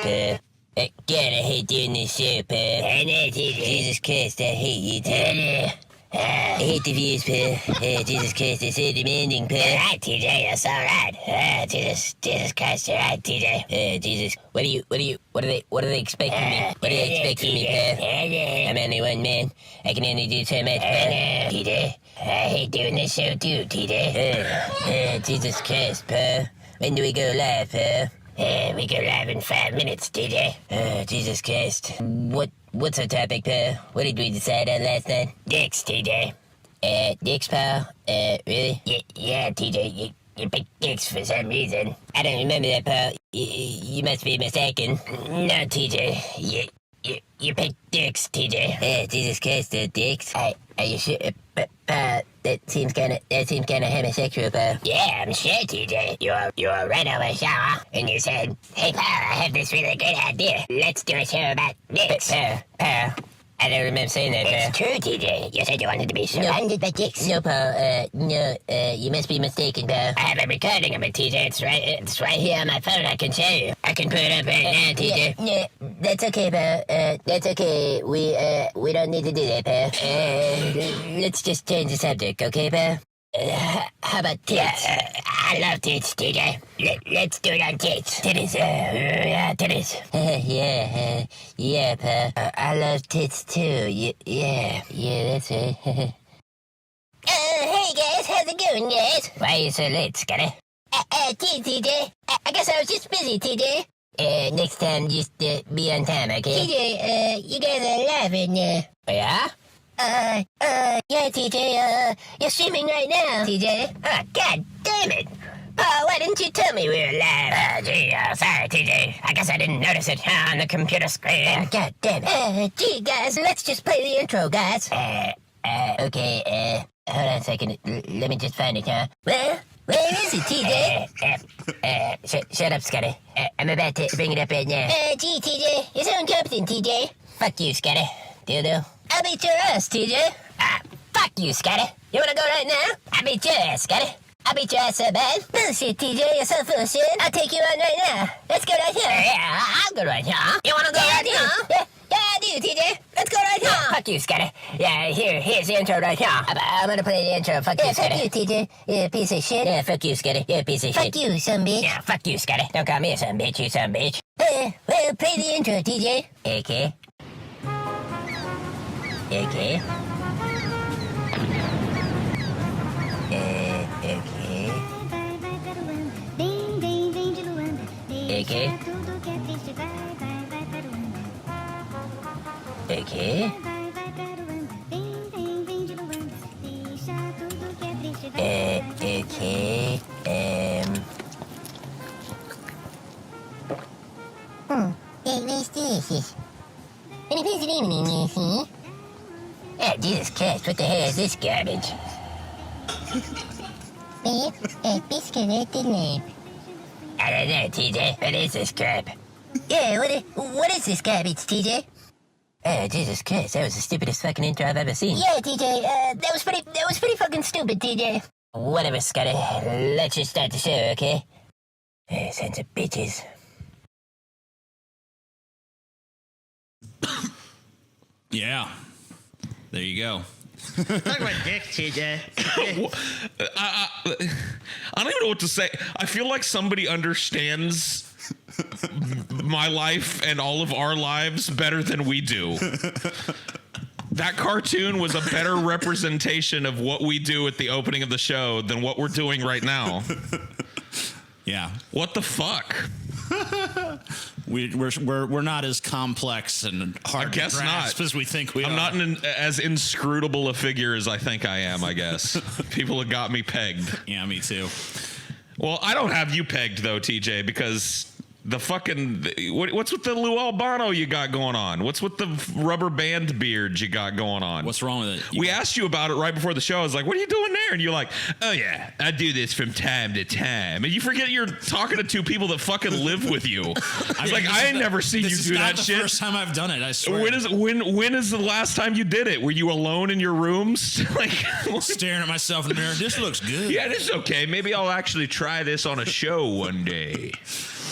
Per. God, I hate doing this show, Per. I know, Jesus Christ, I hate you, TJ. I hate the views, Per. Jesus Christ, they're so demanding, Per. Alright, TJ, that's alright. Jesus Christ, alright, TJ. Jesus, what are they expecting me? What are they expecting me, Per? I'm only one man. I can only do so much, Per. TJ, I hate doing this show too, TJ. Jesus Christ, Per. When do we go live, Per? We go live in 5 minutes, TJ. Jesus Christ. What's our topic, Per? What did we decide on last night? Dicks, TJ. Dicks, pal? Really? Yeah, TJ. You picked dicks for some reason. I don't remember that, pal. You must be mistaken. No, TJ. You picked dicks, TJ. Jesus Christ, dicks? Are you sure? Pal, that seems kinda homosexual, pal. Yeah, I'm sure, TJ. You were right over a shower, and you said, "Hey, pal, I have this really good idea. Let's do a show about dicks." Pal, I don't remember saying that, pal. It's true, TJ. You said you wanted to be surrounded by dicks. No, pal, you must be mistaken, pal. I have a recording of it, TJ. It's right here on my phone. I can show you. I can put it up right now, TJ. Yeah, that's okay, pal. That's okay. We don't need to do that, pal. Let's just change the subject, okay, pal? How about tits? I love tits, TJ. Let's do it on tits. Titties, yeah, titties. Yeah, pal. I love tits too. Yeah, that's it. Hey guys, how's it going, guys? Why are you so late, Scotty? TJ. I guess I was just busy, TJ. Next time, just be on time, okay? TJ, you guys are live in Oh, yeah? Yeah, TJ, you're streaming right now, TJ. Oh, God damn it. Oh, why didn't you tell me we were live? Sorry, TJ. I guess I didn't notice it on the computer screen. God damn it. Gee, guys, let's just play the intro, guys. Okay, hold on a second. Let me just find it, huh? Well, where is it, TJ? Shut up, Scotty. I'm about to bring it up right now. Gee, TJ, you're so incompetent, TJ. Fuck you, Scotty. Dildo. I'll beat your ass, TJ. Fuck you, Scotty. You wanna go right now? I'll beat your ass, Scotty. I'll beat your ass so bad. Bullshit, TJ. You're so full of shit. I'll take you on right now. Let's go right here. Yeah, I'll go right here. You wanna go right here? Yeah, I do, TJ. Let's go right here. Fuck you, Scotty. Yeah, here's the intro right here. I'm gonna play the intro. Fuck you, Scotty. Fuck you, TJ. Yeah, piece of shit. Yeah, fuck you, Scotty. Yeah, piece of shit. Fuck you, son bitch. Yeah, fuck you, Scotty. Don't call me a son bitch, you son bitch. Well, play the intro, TJ. Okay. Okay. It was delicious. And it wasn't even in here, see? Oh, Jesus Christ, what the hell is this garbage? Biscuit at the lamp. I don't know, TJ. What is this crap? Yeah, what is this garbage, TJ? Oh, Jesus Christ, that was the stupidest fucking intro I've ever seen. Yeah, TJ, that was pretty fucking stupid, TJ. Whatever, Scotty. Let's just start the show, okay? Sons of bitches. Yeah. There you go. Talk about dicks, TJ. I don't even know what to say. I feel like somebody understands my life and all of our lives better than we do. That cartoon was a better representation of what we do at the opening of the show than what we're doing right now. Yeah. What the fuck? We're not as complex and hard to grasp as we think we are. I'm not as inscrutable a figure as I think I am, I guess. People have got me pegged. Yeah, me too. Well, I don't have you pegged, though, TJ, because the fucking... What's with the Lou Albano you got going on? What's with the rubber band beard you got going on? What's wrong with it? We asked you about it right before the show. I was like, what are you doing there? And you're like, oh, yeah, I do this from time to time. And you forget you're talking to two people that fucking live with you. I ain't never seen you do that shit. This is the first time I've done it, I swear. When is the last time you did it? Were you alone in your rooms? Staring at myself in the mirror. This looks good. Yeah, this is okay. Maybe I'll actually try this on a show one day.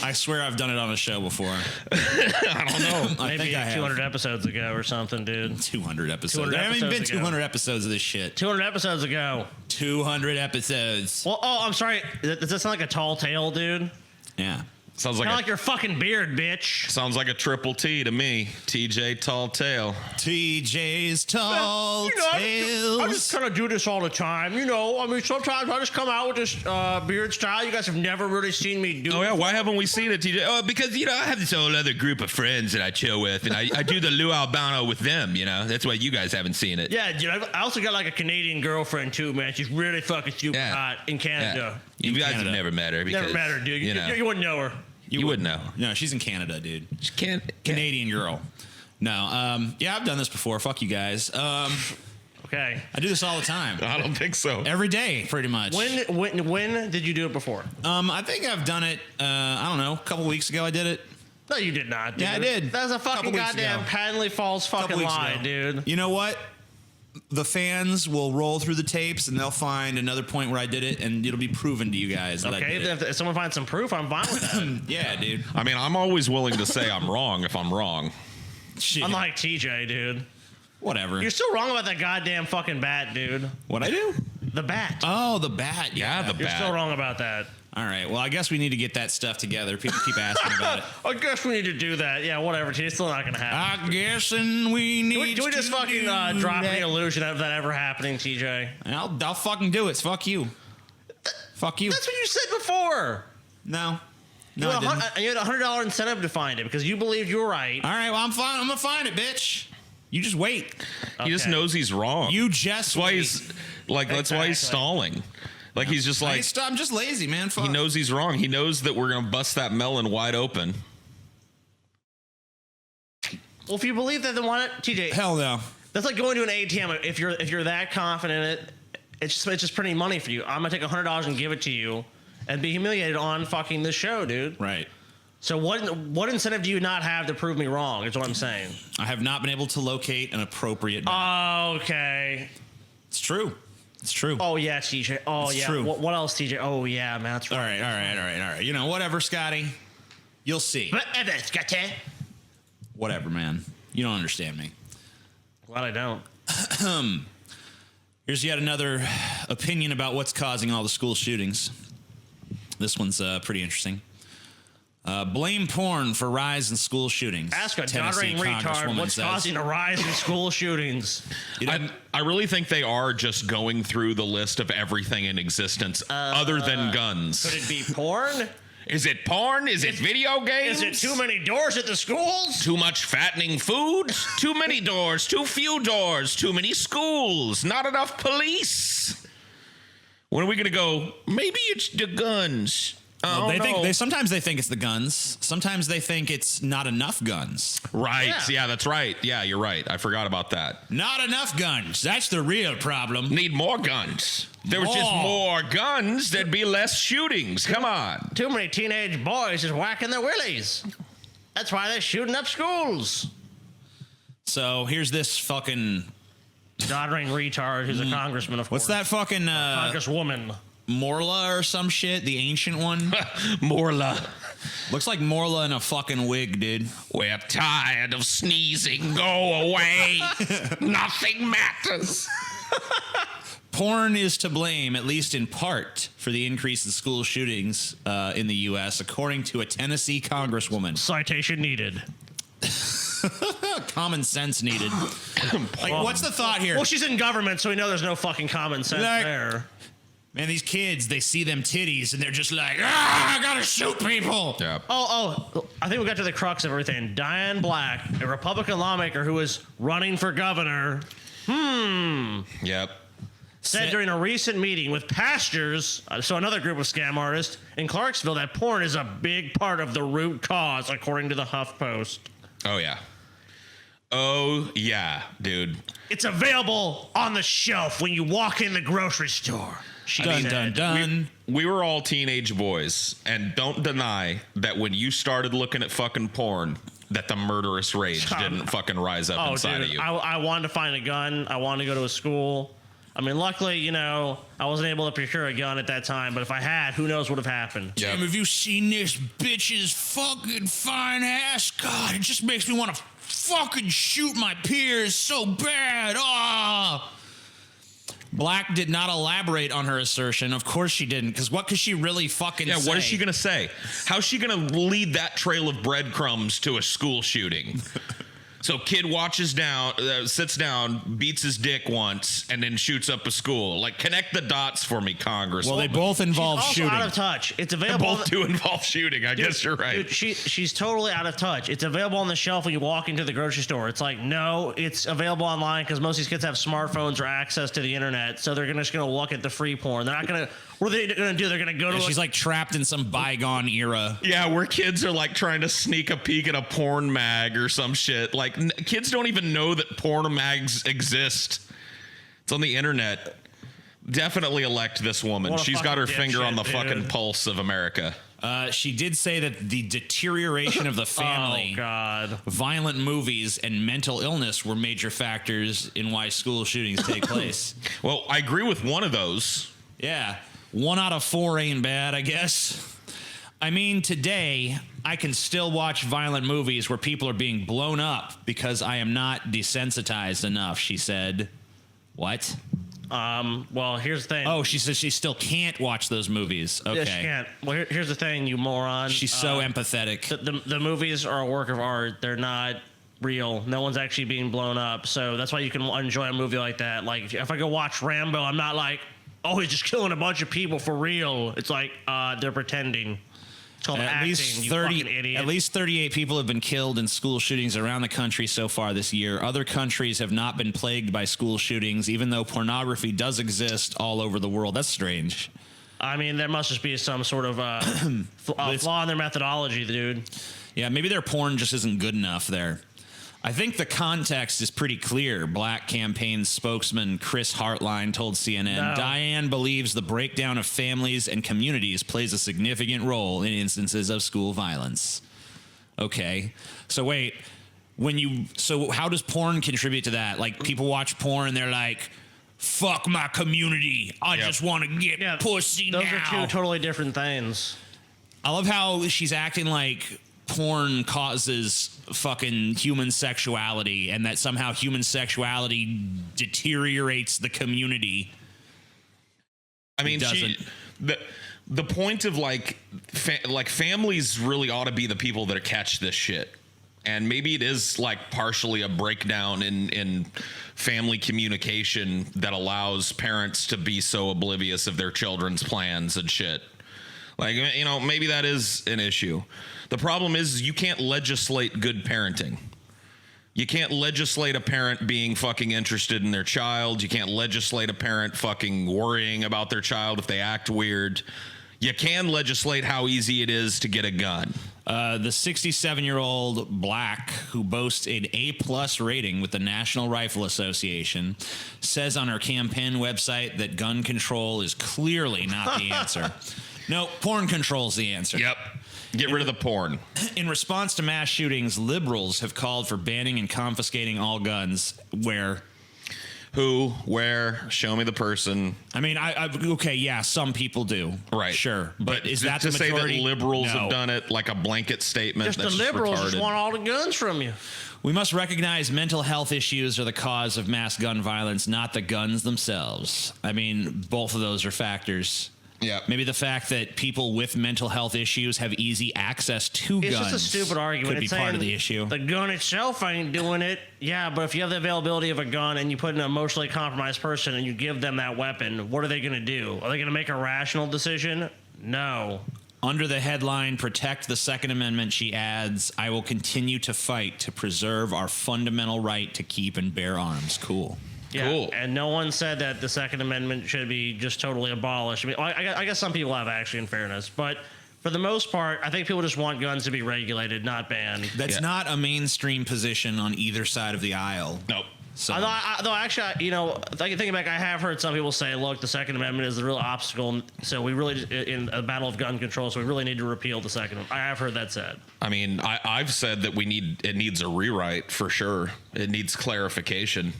I swear I've done it on a show before. I don't know. I Maybe think I have. 200 episodes ago or something, dude. 200 episodes. 200 There haven't even been episodes ago. 200 episodes of this shit. 200 episodes ago. 200 episodes. Well, oh, I'm sorry. Does that sound like a tall tale, dude? Yeah. Sounds like Kind of like your fucking beard, bitch. sounds like a triple T to me. TJ Tall Tale. TJ's tall tales. I just kind of do this all the time. You know, I mean, sometimes I just come out with this beard style. You guys have never really seen me do. Oh yeah, why haven't we seen it, TJ? Oh, because I have this whole other group of friends that I chill with, and I do the Lou Albano with them. That's why you guys haven't seen it. Yeah, dude. I also got like a Canadian girlfriend too, man. She's really fucking super Yeah. hot in Canada. You In guys Canada. have never met her. Because, Never met her, dude. You wouldn't know her. You would know. No, she's in Canada, dude. She can't. Canadian girl. No, yeah, I've done this before. Fuck you guys. Okay. I do this all the time. I don't think so. Every day, pretty much. When did you do it before? I think I've done it, I don't know, a couple weeks ago I did it. No, you did not, dude. Yeah, I did. That's a fucking Couple weeks goddamn ago. patently false fucking Couple weeks lie, ago. dude. You know what? The fans will roll through the tapes and they'll find another point where I did it, and it'll be proven to you guys that I Okay, did it. if someone finds some proof, I'm fine with that. Yeah, dude. I mean, I'm always willing to say I'm wrong if I'm wrong. Shit. Unlike TJ, dude. Whatever. You're still wrong about that goddamn fucking bat, dude. What I do? The bat. Oh, the bat. Yeah, the You're bat. still wrong about that. All right. Well, I guess we need to get that stuff together. People keep asking about it. I guess we need to do that. Yeah, whatever. TJ, it's still not gonna happen. I guessing we need. Do we just to fucking do drop that. the illusion of that ever happening, TJ? I'll fucking do it. Fuck you. Fuck you. That's what you said before. No. No, You I had didn't. you had a $100 incentive to find it because you believed you were right. All right. Well, I'm fine. I'm gonna find it, bitch. You just wait. He just Okay. knows he's wrong. You just. That's why wait. he's like. That's why he's Exactly. stalling. Like he's just like I'm just lazy, man. Fuck. he knows he's wrong. He knows that we're gonna bust that melon wide open. Well, if you believe that, then why not, TJ? Hell no. That's like going to an ATM. If you're that confident in it, it's just printing money for you. I'm gonna take $100 and give it to you, and be humiliated on fucking this show, dude. Right. So what incentive do you not have to prove me wrong? Is what I'm saying. I have not been able to locate an appropriate. Okay. It's true. It's true. Oh yeah, TJ. Oh It's yeah. true. What else, TJ? Oh yeah, man. That's All right. right. You know, whatever, Scotty. You'll see. Whatever, man. You don't understand me. Glad I don't. Here's yet another opinion about what's causing all the school shootings. This one's pretty interesting. Blame porn for rise in school shootings. Ask a Tennessee doddering retard Congresswoman what's says. causing a rise in school shootings. I really think they are just going through the list of everything in existence other than guns. Could it be porn? Is it porn? Is it video games? Is it too many doors at the schools? Too much fattening food? Too many doors? Too few doors? Too many schools? Not enough police? When are we gonna go? Maybe it's the guns. Well, Oh, no. sometimes they think it's the guns. Sometimes they think it's not enough guns. Right. Yeah. Yeah, that's right. Yeah, you're right. I forgot about that. Not enough guns. That's the real problem. Need more guns. If there was just more guns, there'd be less shootings. Come on. Too many teenage boys just whacking their willies. That's why they're shooting up schools. So here's this fucking. Doddering retard who's a congressman, of What's course. that fucking Congresswoman. Morla or some shit? The ancient one. Morla. Looks like Morla in a fucking wig, dude. We're tired of sneezing. Go away. Nothing matters. Porn is to blame, at least in part, for the increase in school shootings in the U.S., according to a Tennessee congresswoman. Citation needed. Common sense needed. Like, what's the thought here? Well, she's in government, so we know there's no fucking common sense Like- there. Man, these kids, they see them titties and they're just like, I gotta shoot people. Yeah. Oh, I think we got to the crux of everything. Diane Black, a Republican lawmaker who was running for governor, Yep. said during a recent meeting with pastors, so another group of scam artists, in Clarksville that porn is a big part of the root cause, according to the HuffPost. Oh, yeah. Oh, yeah, dude. It's available on the shelf when you walk in the grocery store. She Dun, said. dun, dun. We were all teenage boys, and don't deny that when you started looking at fucking porn, that the murderous rage didn't fucking rise up Oh, inside dude, of you. I wanted to find a gun. I wanted to go to a school. I mean, luckily, you know, I wasn't able to procure a gun at that time, but if I had, who knows what would have happened. Damn, have you seen this bitch's fucking fine ass? God, it just makes me want to fucking shoot my peers so bad. Ah. Black did not elaborate on her assertion. Of course she didn't, because what could she really fucking say? Yeah, what is she going to say? How's she going to lead that trail of breadcrumbs to a school shooting? So kid sits down, beats his dick once, and then shoots up a school. Like, connect the dots for me, Congress. Well, they both involve shooting. Out of touch. It's available. Both do involve shooting. I guess you're right. Dude, she's totally out of touch. It's available on the shelf when you walk into the grocery store. It's like, no, it's available online because most of these kids have smartphones or access to the internet, so they're just going to look at the free porn. They're not going to. What are they going to do? They're going to go to. She's like trapped in some bygone era. Yeah, where kids are like trying to sneak a peek at a porn mag or some shit. Like kids don't even know that porn mags exist. It's on the internet. Definitely elect this woman. She's got her finger on the fucking pulse of America. She did say that the deterioration of the family, violent movies, and mental illness were major factors in why school shootings take place. Well, I agree with one of those. Yeah. 1 out of 4 ain't bad, I guess. I mean, today, I can still watch violent movies where people are being blown up because I am not desensitized enough, she said. What? Well, here's the thing. Oh, she says she still can't watch those movies. Okay. Yeah, she can't. Well, here's the thing, you moron. She's so empathetic. The movies are a work of art. They're not real. No one's actually being blown up. So that's why you can enjoy a movie like that. Like, if I go watch Rambo, I'm not like, oh, he's just killing a bunch of people for real. It's like they're pretending. It's called acting, you fucking idiot. At least 38 people have been killed in school shootings around the country so far this year. Other countries have not been plagued by school shootings, even though pornography does exist all over the world. That's strange. I mean, there must just be some sort of flaw in their methodology, dude. Yeah, maybe their porn just isn't good enough there. I think the context is pretty clear. Black campaign spokesman Chris Hartline told CNN, Diane believes the breakdown of families and communities plays a significant role in instances of school violence. Okay. So wait, so how does porn contribute to that? Like, people watch porn and they're like, fuck my community. I just want to get pussy now. Those are two totally different things. I love how she's acting like porn causes fucking human sexuality and that somehow human sexuality deteriorates the community. I mean, the point of like families really ought to be the people that catch this shit. And maybe it is like partially a breakdown in family communication that allows parents to be so oblivious of their children's plans and shit. Like, you know, maybe that is an issue. The problem is you can't legislate good parenting. You can't legislate a parent being fucking interested in their child. You can't legislate a parent fucking worrying about their child if they act weird. You can legislate how easy it is to get a gun. The 67-year-old Black, who boasts an A+ rating with the National Rifle Association, says on her campaign website that gun control is clearly not the answer. No, porn control's the answer. Yep. Get rid of the porn. In response to mass shootings, liberals have called for banning and confiscating all guns. Where? Who? Where? Show me the person. I mean, okay, yeah, some people do. Right. Sure. But is that to the majority? Say that liberals have done it like a blanket statement? Just the liberals just want all the guns from you. We must recognize mental health issues are the cause of mass gun violence, not the guns themselves. I mean, both of those are factors. Yeah. Maybe the fact that people with mental health issues have easy access to guns. It's just a stupid argument. Could be part of the issue. The gun itself ain't doing it. Yeah, but if you have the availability of a gun and you put an emotionally compromised person and you give them that weapon, what are they going to do? Are they going to make a rational decision? No. Under the headline, Protect the Second Amendment, she adds, I will continue to fight to preserve our fundamental right to keep and bear arms. Cool. Yeah, cool. And no one said that the Second Amendment should be just totally abolished. I mean, I guess some people have, actually, in fairness. But for the most part, I think people just want guns to be regulated, not banned. That's not a mainstream position on either side of the aisle. Nope. So. Though actually, you know, thinking back, I have heard some people say, look, the Second Amendment is the real obstacle. So we really, in a battle of gun control, so we really need to repeal the Second Amendment. I have heard that said. I mean, I've said that it needs a rewrite for sure. It needs clarification.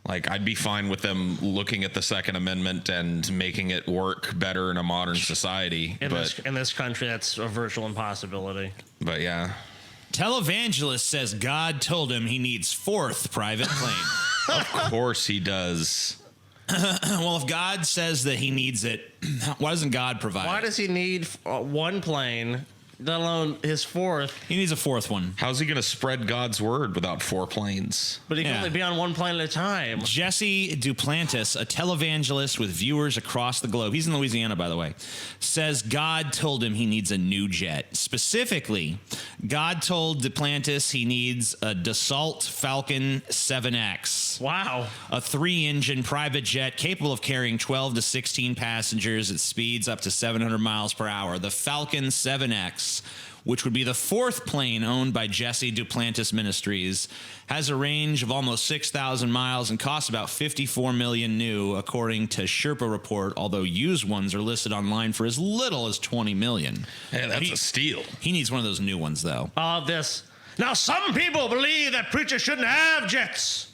Like, I'd be fine with them looking at the Second Amendment and making it work better in a modern society. In this country, that's a virtual impossibility. But yeah. Televangelist says God told him he needs 4th private plane. Of course he does. Well, if God says that he needs it, why doesn't God provide Why it? does he need one plane, let alone his 4th? He needs a 4th one. How's he going to spread God's word without 4 planes? But he can Yeah. only be on one plane at a time. Jesse Duplantis, a televangelist with viewers across the globe, he's in Louisiana, by the way, says God told him he needs a new jet. Specifically, God told Duplantis he needs a Dassault Falcon 7X. Wow. A 3-engine private jet capable of carrying 12 to 16 passengers at speeds up to 700 miles per hour. The Falcon 7X, which would be the 4th plane owned by Jesse Duplantis Ministries, has a range of almost 6,000 miles and costs about $54 million new, according to Sherpa Report, although used ones are listed online for as little as $20 million. Hey, that's a steal. He needs one of those new ones, though. All of this. Now, some people believe that preachers shouldn't have jets.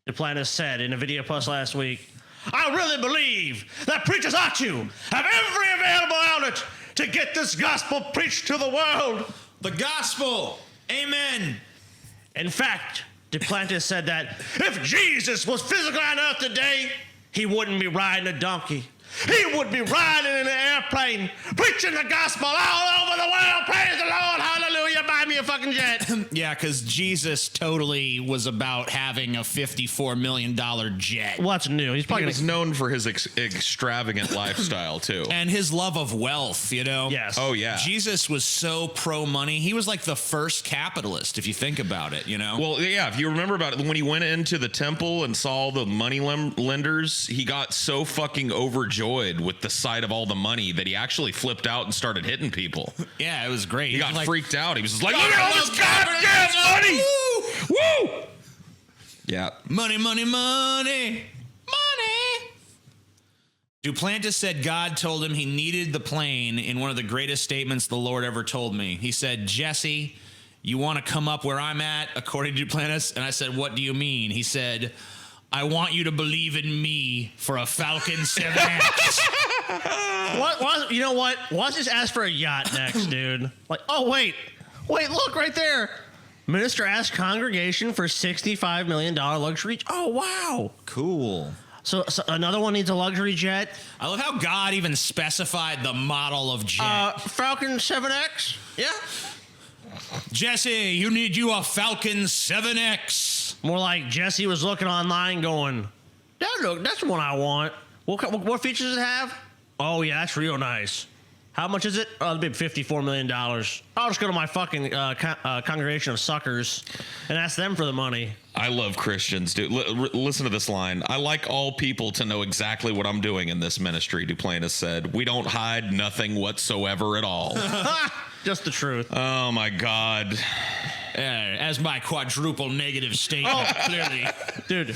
Duplantis said in a video post last week, I really believe that preachers ought to have every available outlet to get this gospel preached to the world. The gospel! Amen! In fact, Duplantis said that if Jesus was physically on earth today, he wouldn't be riding a donkey. He would be riding in an airplane, preaching the gospel all over the world. Praise the Lord. Hallelujah. Buy me a fucking jet. Yeah, because Jesus totally was about having a $54 million jet. What's new? He's He probably was known for his extravagant lifestyle, too. And his love of wealth, you know? Yes. Oh, yeah. Jesus was so pro-money. He was like the first capitalist, if you think about it, you know? Well, yeah, if you remember about it, when he went into the temple and saw all the money lenders, he got so fucking overjoyed with the sight of all the money that he actually flipped out and started hitting people. Yeah, it was great. He got like, freaked out. He was just like, look at all this goddamn money! Woo! Yeah. Money, money, money, money. Duplantis said God told him he needed the plane in one of the greatest statements the Lord ever told me. He said, Jesse, you want to come up where I'm at, according to Duplantis? And I said, what do you mean? He said, I want you to believe in me for a Falcon 7X. What? You know what? Let's just ask for a yacht next, dude. Like, oh, wait, look right there. Minister asked congregation for $65 million luxury. Oh, wow. Cool. So another one needs a luxury jet. I love how God even specified the model of jet. Falcon 7X? Yeah. Jesse, you need a Falcon 7X. More like Jesse was looking online going, that's the one I want. What features does it have? Oh, yeah, that's real nice. How much is it? Oh, it'll be $54 million. I'll just go to my fucking congregation of suckers and ask them for the money. I love Christians, dude. Listen to this line. I like all people to know exactly what I'm doing in this ministry, Duplantis said. We don't hide nothing whatsoever at all. Just the truth. Oh, my God. As my quadruple negative statement clearly. Dude.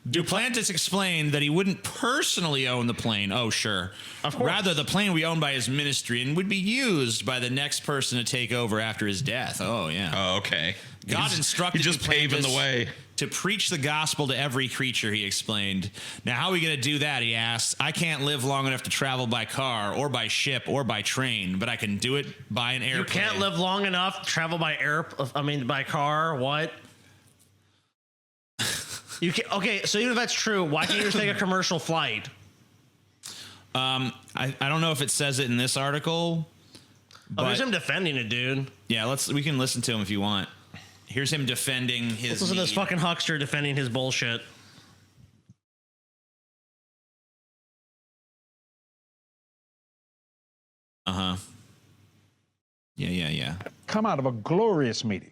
Duplantis explained that he wouldn't personally own the plane. Oh, sure. Of course. Rather, the plane would be owned by his ministry and would be used by the next person to take over after his death. Oh, yeah. Oh, okay. God instructed He's just paving the way. To preach the gospel to every creature, he explained. Now, how are we going to do that, he asked. I can't live long enough to travel by car or by ship or by train, but I can do it by an airplane. You can't live long enough to travel by by car. What? You can, okay, so even if that's true, why can't you just take a commercial flight? I don't know if it says it in this article. Oh, here's him defending it, dude. Yeah, we can listen to him if you want. Here's him defending his. Let's listen to this fucking huckster defending his bullshit. Yeah. Come out of a glorious meeting.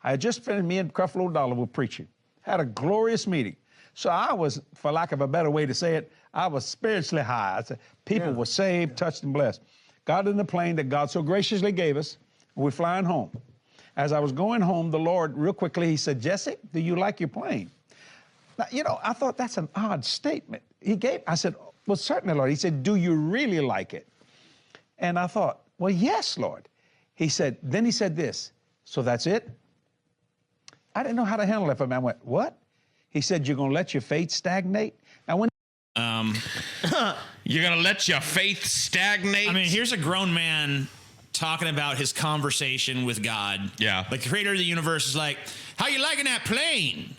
I had just finished, me and Creflo Dollar were preaching. Had a glorious meeting. So I was, for lack of a better way to say it, I was spiritually high. I said, people were saved, touched, and blessed. Got in the plane that God so graciously gave us, and we're flying home. As I was going home, the Lord, real quickly, he said, Jesse, do you like your plane? Now, you know, I thought that's an odd statement. I said, well, certainly, Lord. He said, do you really like it? And I thought, well, yes, Lord. Then he said this, so that's it? I didn't know how to handle it for a man. I went, what? He said, you're going to let your faith stagnate? Now, when You're gonna let your faith stagnate? I mean, here's a grown man talking about his conversation with God. Yeah. Like the creator of the universe is like, how you liking that plane?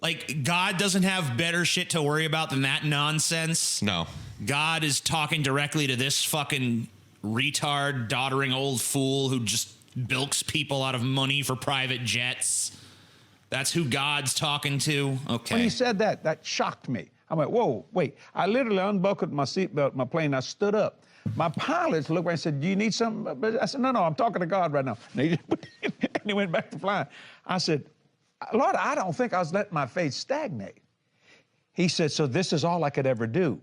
Like, God doesn't have better shit to worry about than that nonsense. No. God is talking directly to this fucking retard, doddering old fool who just bilks people out of money for private jets. That's who God's talking to? Okay. when he said that, that shocked me. I went, whoa, wait. I literally unbuckled my seatbelt, my plane. I stood up. My pilots looked at me and said, do you need something? But I said, no, I'm talking to God right now. And he went back to flying. I said, Lord, I don't think I was letting my faith stagnate. He said, so this is all I could ever do.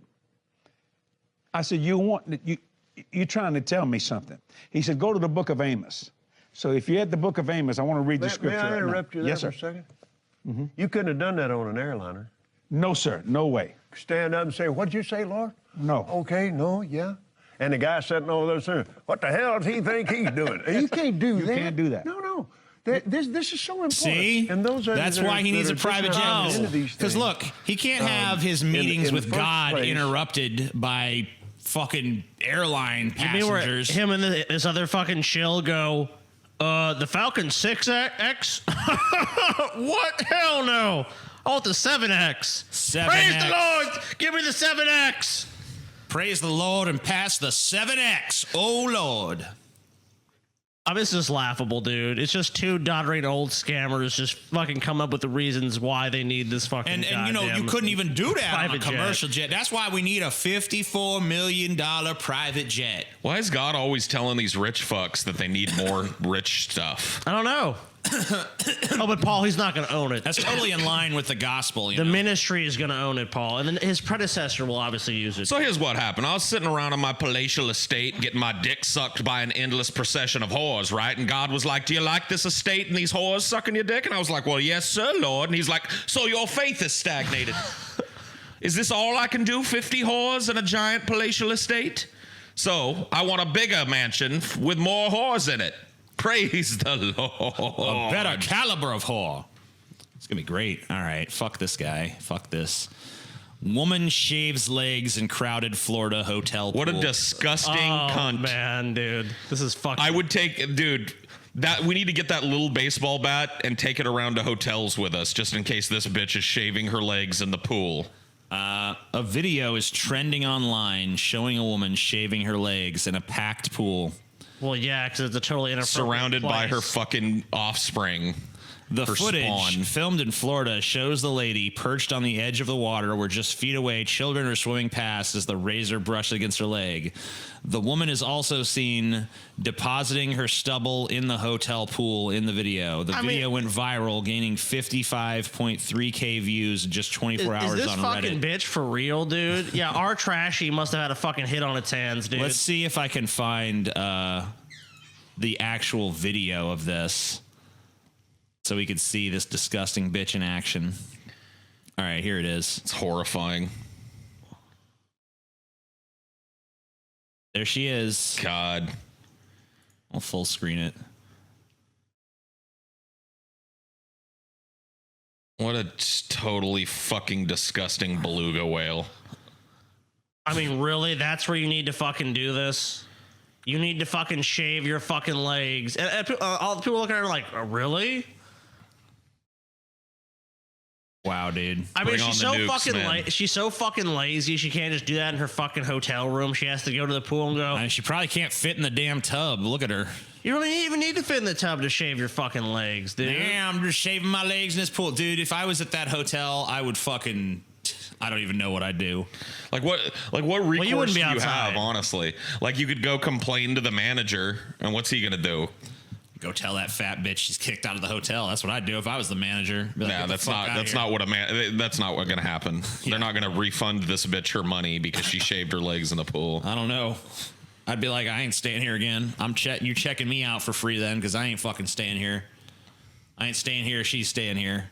I said, you're trying to tell me something. He said, go to the book of Amos. So if you're at the book of Amos, I want to read the scripture. May I right now. interrupt you there Yes, for sir. a second? Mm-hmm. You couldn't have done that on an airliner. No, sir. No way. Stand up and say, what'd you say, Lord? No. Okay, no, yeah. And the guy sitting over there saying, what the hell does he think he's doing? You can't do that. You can't do that. No. This is so important. See? And those are, That's why he needs a private jet. Because look, he can't have his meetings in the with first God place- interrupted by fucking airline You mean where passengers. him and this other fucking shill go, the Falcon 6X? What? Hell no. I want the 7X. 7X. Praise the Lord. Give me the 7X. Praise the Lord and pass the 7X. Oh, Lord. I mean, it's just laughable, dude. It's just two doddering old scammers just fucking come up with the reasons why they need this fucking And you know, you goddamn couldn't even do that on a private jet. commercial jet. That's why we need a $54 million private jet. Why is God always telling these rich fucks that they need more rich stuff? I don't know. Oh, but Paul, he's not going to own it. That's totally in line with the gospel. You The know? ministry is going to own it, Paul, and then his predecessor will obviously use it. So here's what happened. I was sitting around on my palatial estate getting my dick sucked by an endless procession of whores, right? And God was like, do you like this estate and these whores sucking your dick? And I was like, well, yes, sir, Lord. And he's like, so your faith is stagnated. Is this all I can do, 50 whores and a giant palatial estate? So I want a bigger mansion with more whores in it. Praise the Lord. A better caliber of whore. It's going to be great. All right. Fuck this guy. Fuck this. Woman shaves legs in crowded Florida hotel pool. What a disgusting cunt. Man, dude, this is fucking. I would take, dude, that we need to get that little baseball bat and take it around to hotels with us just in case this bitch is shaving her legs in the pool. A video is trending online showing a woman shaving her legs in a packed pool. Well, yeah, because it's a totally inappropriate Surrounded by her place. fucking offspring. The Her footage spawn. filmed in Florida shows the lady perched on the edge of the water where just feet away children are swimming past as the razor brushed against her leg. The woman is also seen depositing her stubble in the hotel pool in the video. The video went viral, gaining 55.3K views in just 24 hours Is this on fucking Reddit. bitch for real, dude? Yeah, our trashy must have had a fucking hit on its hands, dude. Let's see if I can find the actual video of this so we could see this disgusting bitch in action. All right, here it is. It's horrifying. There she is. God. I'll full screen it. What a totally fucking disgusting beluga whale. I mean, really? That's where you need to fucking do this? You need to fucking shave your fucking legs. And all the people looking at her like, really? Wow, dude. I mean, Bring she's on so the nukes, fucking man. she's so fucking lazy. She can't just do that in her fucking hotel room. She has to go to the pool and go. I mean, she probably can't fit in the damn tub. Look at her. You don't even need to fit in the tub to shave your fucking legs, dude. Damn, I'm just shaving my legs in this pool. Dude, if I was at that hotel, I would fucking... I don't even know what I'd do. Like what recourse wouldn't do be you outside. have, honestly? Like you could go complain to the manager, and what's he gonna do? Go tell that fat bitch she's kicked out of the hotel. That's what I'd do if I was the manager. Be like, Nah, "Get the that's fuck not outta that's here." not what that's not what's gonna happen. They're not gonna refund this bitch her money because she shaved her legs in the pool. I don't know. I'd be like, I ain't staying here again. You checking me out for free then, because I ain't fucking staying here. I ain't staying here. She's staying here.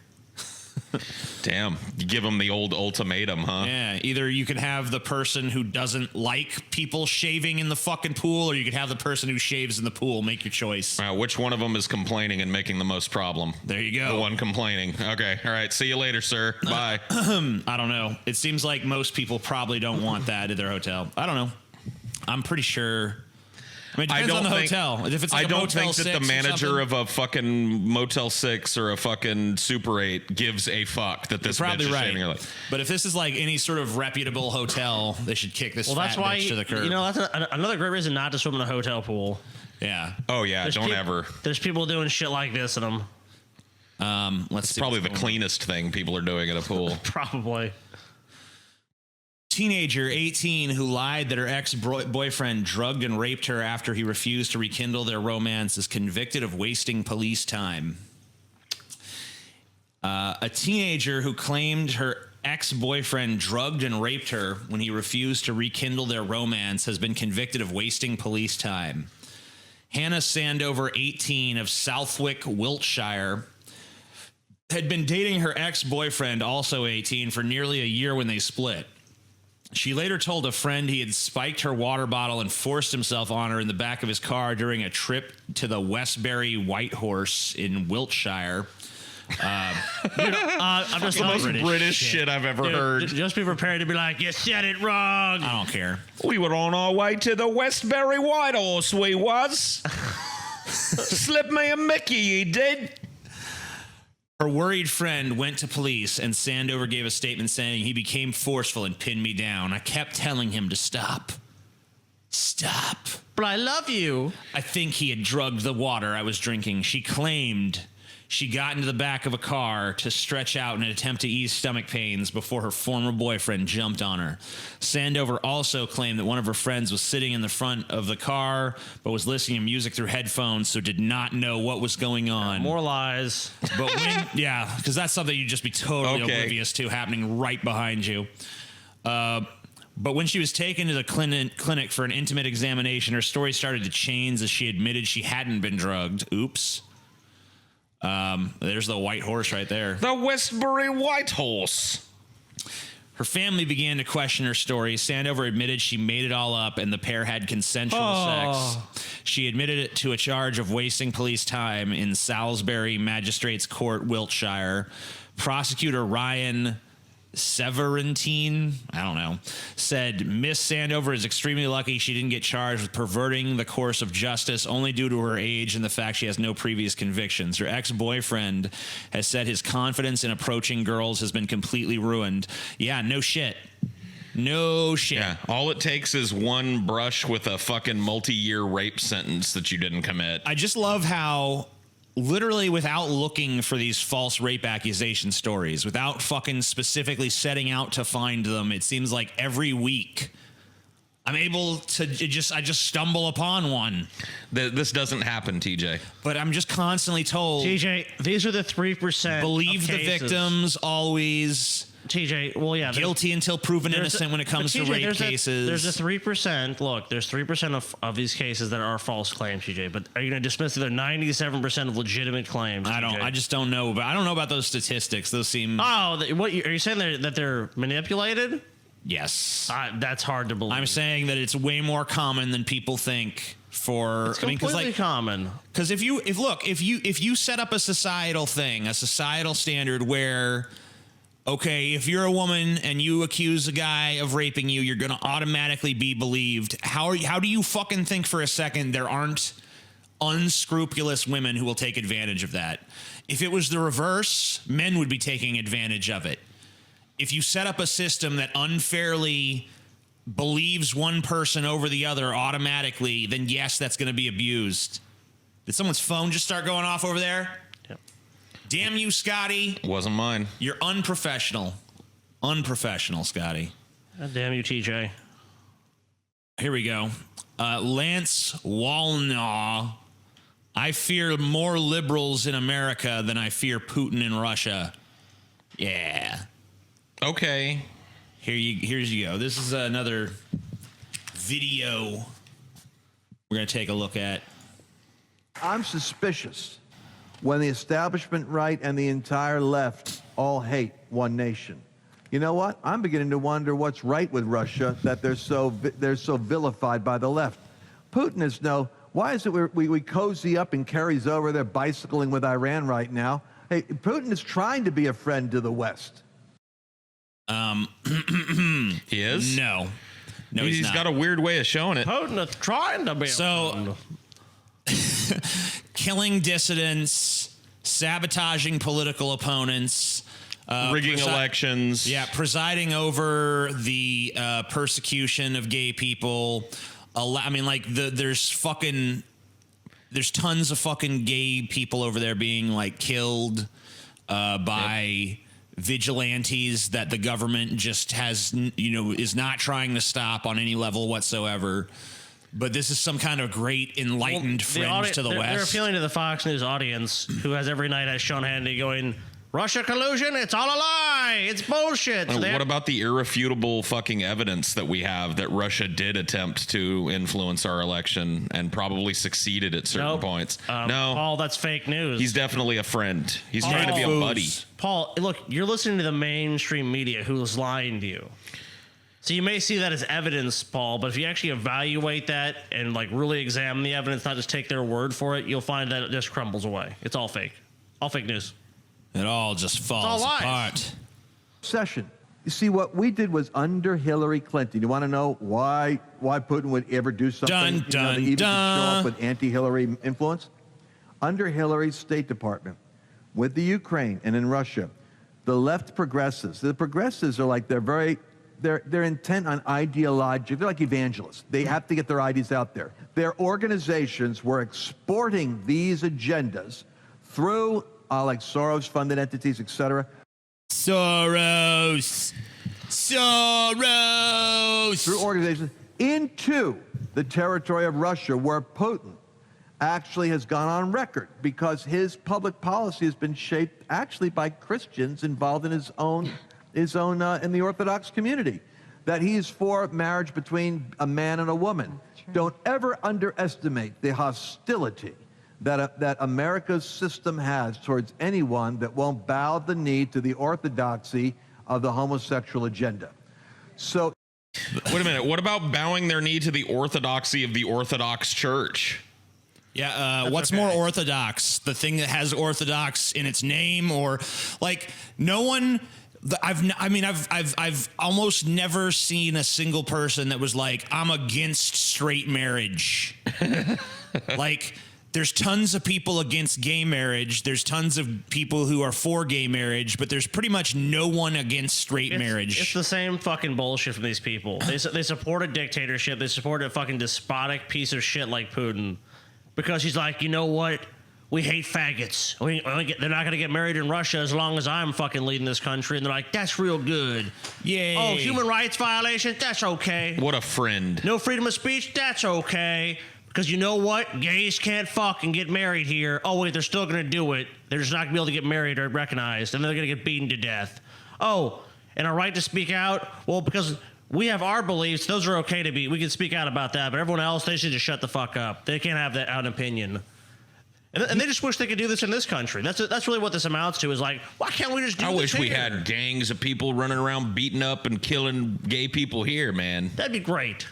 Damn. You give them the old ultimatum, huh? Yeah, either you could have the person who doesn't like people shaving in the fucking pool, or you could have the person who shaves in the pool. Make your choice. Which one of them is complaining and making the most problem? There you go. The one complaining. Okay. All right. See you later, sir. Bye. I don't know. It seems like most people probably don't want that at their hotel. I don't know. I'm pretty sure. I mean, it depends on the hotel. If it's like I don't think that the manager of of a fucking Motel 6 or a fucking Super 8 gives a fuck that this bitch is shaving her leg. But if this is like any sort of reputable hotel, they should kick this fat bitch to the curb. You know, that's another great reason not to swim in a hotel pool. Yeah. Oh, yeah. Don't ever. There's people doing shit like this in them. Let's see. Probably the cleanest thing people are doing at a pool. Probably. Teenager, 18, who lied that her ex-boyfriend drugged and raped her after he refused to rekindle their romance is convicted of wasting police time. A teenager who claimed her ex-boyfriend drugged and raped her when he refused to rekindle their romance has been convicted of wasting police time. Hannah Sandover, 18, of Southwick, Wiltshire, had been dating her ex-boyfriend, also 18, for nearly a year when they split. She later told a friend he had spiked her water bottle and forced himself on her in the back of his car during a trip to the Westbury White Horse in Wiltshire. I'm just The most British shit I've ever heard. Just be prepared to be like, you said it wrong. I don't care. We were on our way to the Westbury White Horse, we was. Slip me a Mickey, you did. Her worried friend went to police, and Sandover gave a statement saying he became forceful and pinned me down. I kept telling him to stop. Stop. But I love you. I think he had drugged the water I was drinking. She claimed she got into the back of a car to stretch out in an attempt to ease stomach pains before her former boyfriend jumped on her. Sandover also claimed that one of her friends was sitting in the front of the car but was listening to music through headphones, so did not know what was going on. More lies. But yeah, because that's something you'd just be totally oblivious to happening right behind you. But when she was taken to the clinic for an intimate examination, her story started to change as she admitted she hadn't been drugged. Oops. There's the white horse right there. The Westbury White Horse. Her family began to question her story. Sandover admitted she made it all up and the pair had consensual sex. She admitted it to a charge of wasting police time in Salisbury Magistrates Court, Wiltshire. Prosecutor Ryan Severantine, I don't know, said Miss Sandover is extremely lucky she didn't get charged with perverting the course of justice only due to her age and the fact she has no previous convictions. Her ex-boyfriend has said his confidence in approaching girls has been completely ruined. Yeah, no shit. No shit. Yeah, all it takes is one brush with a fucking multi-year rape sentence that you didn't commit. I just love how literally without looking for these false rape accusation stories, without fucking specifically setting out to find them, it seems like every week I'm able to I just stumble upon one. This doesn't happen, TJ. But I'm just constantly told, TJ, these are the 3%. believe the victims always. TJ, well, yeah. Guilty until proven innocent when it comes to rape cases. There's a 3%. Look, there's 3% of these cases that are false claims, TJ. But are you going to dismiss the other 97% of legitimate claims? TJ? I just don't know. But I don't know about those statistics. Those seem. Oh, what are you saying that they're manipulated? Yes. That's hard to believe. I'm saying that it's way more common than people think. It's completely common. Because if you set up a societal thing, a societal standard where, okay, if you're a woman and you accuse a guy of raping you, you're going to automatically be believed. How do you fucking think for a second there aren't unscrupulous women who will take advantage of that? If it was the reverse, men would be taking advantage of it. If you set up a system that unfairly believes one person over the other automatically, then yes, that's going to be abused. Did someone's phone just start going off over there? Yep. Damn you, Scotty. Wasn't mine. You're unprofessional. Unprofessional, Scotty. God damn you, TJ. Here we go. Lance Walnaw. I fear more liberals in America than I fear Putin in Russia. Yeah. Okay. Here's you go. This is another video we're going to take a look at. I'm suspicious when the establishment right and the entire left all hate one nation. You know what? I'm beginning to wonder what's right with Russia, that they're so vilified by the left. Putin is why is it we cozy up and carries over there bicycling with Iran right now? Hey, Putin is trying to be a friend to the West. He is? No, he's not. got a weird way of showing it. Putin is trying to be. So, killing dissidents, sabotaging political opponents, rigging elections. Yeah, presiding over the persecution of gay people. I mean, like there's tons of fucking gay people over there being like killed by vigilantes that the government just has, is not trying to stop on any level whatsoever. But this is some kind of great enlightened fringe to the West. They're appealing to the Fox News audience, who has every night has Sean Hannity going, Russia collusion, it's all a lie, it's bullshit. So what about the irrefutable fucking evidence that we have that Russia did attempt to influence our election and probably succeeded at certain points? No, Paul, that's fake news. He's definitely a friend. He's trying to be a buddy. Paul, look, you're listening to the mainstream media who's lying to you. So you may see that as evidence, Paul, but if you actually evaluate that and like really examine the evidence, not just take their word for it, you'll find that it just crumbles away. It's all fake. All fake news. It all just falls apart. Session. You see, what we did was under Hillary Clinton. You want to know why Putin would ever do something that even show up with anti-Hillary influence? Under Hillary's State Department, with the Ukraine and in Russia, the left progressives. The progressives are like they're intent on ideology. They're like evangelists. They have to get their ideas out there. Their organizations were exporting these agendas through like Soros-funded entities, etc. Soros. Through organizations into the territory of Russia, where Putin actually has gone on record because his public policy has been shaped actually by Christians involved in his own in the Orthodox community, that he is for marriage between a man and a woman. Don't ever underestimate the hostility that America's system has towards anyone that won't bow the knee to the orthodoxy of the homosexual agenda. So, wait a minute. What about bowing their knee to the orthodoxy of the Orthodox Church? Yeah, what's more orthodox? The thing that has orthodox in its name, or like no one. I've almost never seen a single person that was like, I'm against straight marriage. Like, there's tons of people against gay marriage. There's tons of people who are for gay marriage, but there's pretty much no one against straight marriage. It's the same fucking bullshit from these people. They support a dictatorship. They support a fucking despotic piece of shit like Putin because he's like, you know what? We hate faggots. They're not going to get married in Russia as long as I'm fucking leading this country. And they're like, that's real good. Yay. Oh, human rights violation? That's okay. What a friend. No freedom of speech? That's okay. Because you know what? Gays can't fuck and get married here. Oh, wait, they're still going to do it. They're just not going to be able to get married or recognized. And they're going to get beaten to death. Oh, and a right to speak out? Well, because we have our beliefs. Those are okay to be. We can speak out about that. But everyone else, they should just shut the fuck up. They can't have that out opinion. And they just wish they could do this in this country. That's really what this amounts to, is like, why can't we just do this? I wish we here? had gangs of people running around beating up and killing gay people here, man. That'd be great.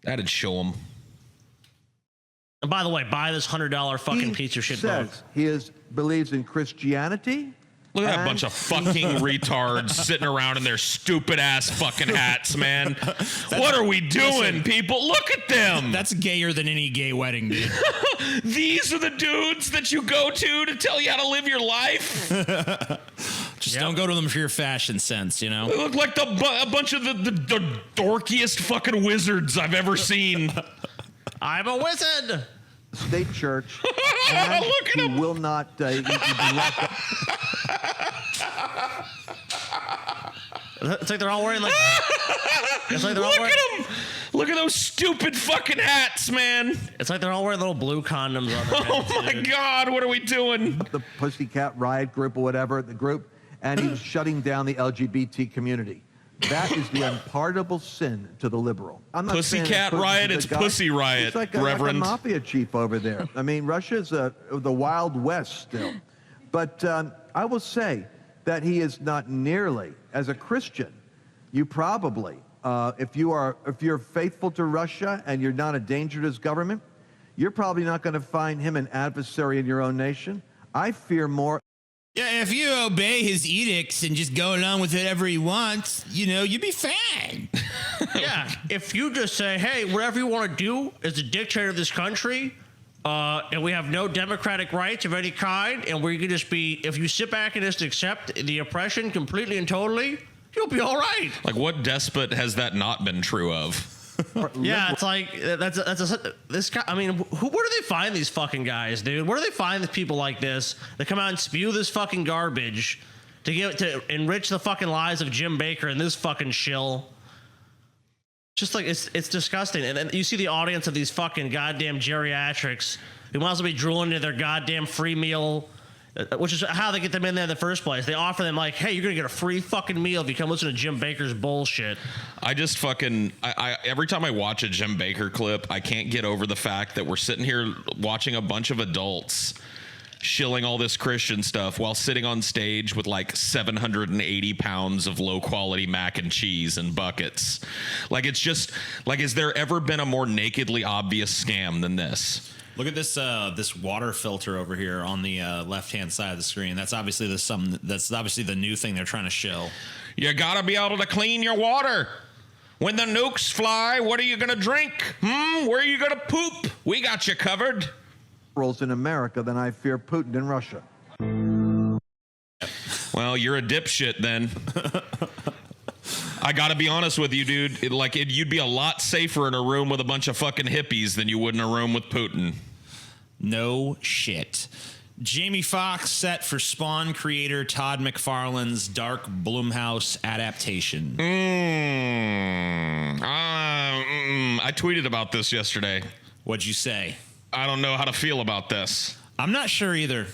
That'd show them. And by the way, buy this $100 fucking piece of shit book. He believes in Christianity. Look at that bunch of fucking retards sitting around in their stupid ass fucking hats, man. What are we doing, people? Look at them. That's gayer than any gay wedding, dude. These are the dudes that you go to tell you how to live your life. Just don't go to them for your fashion sense, you know? They look like a bunch of the dorkiest fucking wizards I've ever seen. I'm a wizard. State church. And look at him. Will not. It's like they're all wearing like. It's like they're all Look wearing, at them. Look at those stupid fucking hats, man. It's like they're all wearing little blue condoms on their Oh heads, my dude. God, what are we doing? The Pussycat Riot group or whatever, the group, and he was shutting down the LGBT community. That is the unpardonable sin to the liberal. I'm not saying Pussycat that Putin's Riot, a it's good guy. Pussy Riot, It's like Reverend. a mafia chief over there. I mean, Russia's the Wild West still. But I will say that he is not nearly, as a Christian, you probably, if you're faithful to Russia and you're not a danger to his government, you're probably not going to find him an adversary in your own nation. I fear more. Yeah, if you obey his edicts and just go along with whatever he wants, you'd be fine. Yeah, if you just say, hey, whatever you want to do as a dictator of this country, and we have no democratic rights of any kind, and we can just be, if you sit back and just accept the oppression completely and totally, you'll be all right. Like, what despot has that not been true of? Yeah, it's like this guy. I mean, where do they find these fucking guys, dude? Where do they find these people like this that come out and spew this fucking garbage to enrich the fucking lives of Jim Baker and this fucking shill? Just like it's disgusting. And then you see the audience of these fucking goddamn geriatrics who might as well be drooling into their goddamn free meal, which is how they get them in there in the first place. They offer them like, hey, you're gonna get a free fucking meal if you come listen to Jim Baker's bullshit. I just fucking every time I watch a Jim Baker clip, I can't get over the fact that we're sitting here watching a bunch of adults shilling all this Christian stuff while sitting on stage with like 780 pounds of low quality mac and cheese and buckets. Like, it's just like, has there ever been a more nakedly obvious scam than this? Look at this this water filter over here on the left hand side of the screen. That's obviously the new thing they're trying to shill. You gotta be able to clean your water. When the nukes fly, what are you gonna drink? Where are you gonna poop? We got you covered. In America than I fear Putin in Russia. Well, you're a dipshit then. I gotta be honest with you, dude. You'd be a lot safer in a room with a bunch of fucking hippies than you would in a room with Putin. No shit. Jamie Foxx set for Spawn creator Todd McFarlane's Dark Blumhouse adaptation. I tweeted about this yesterday. What'd you say? I don't know how to feel about this. I'm not sure either.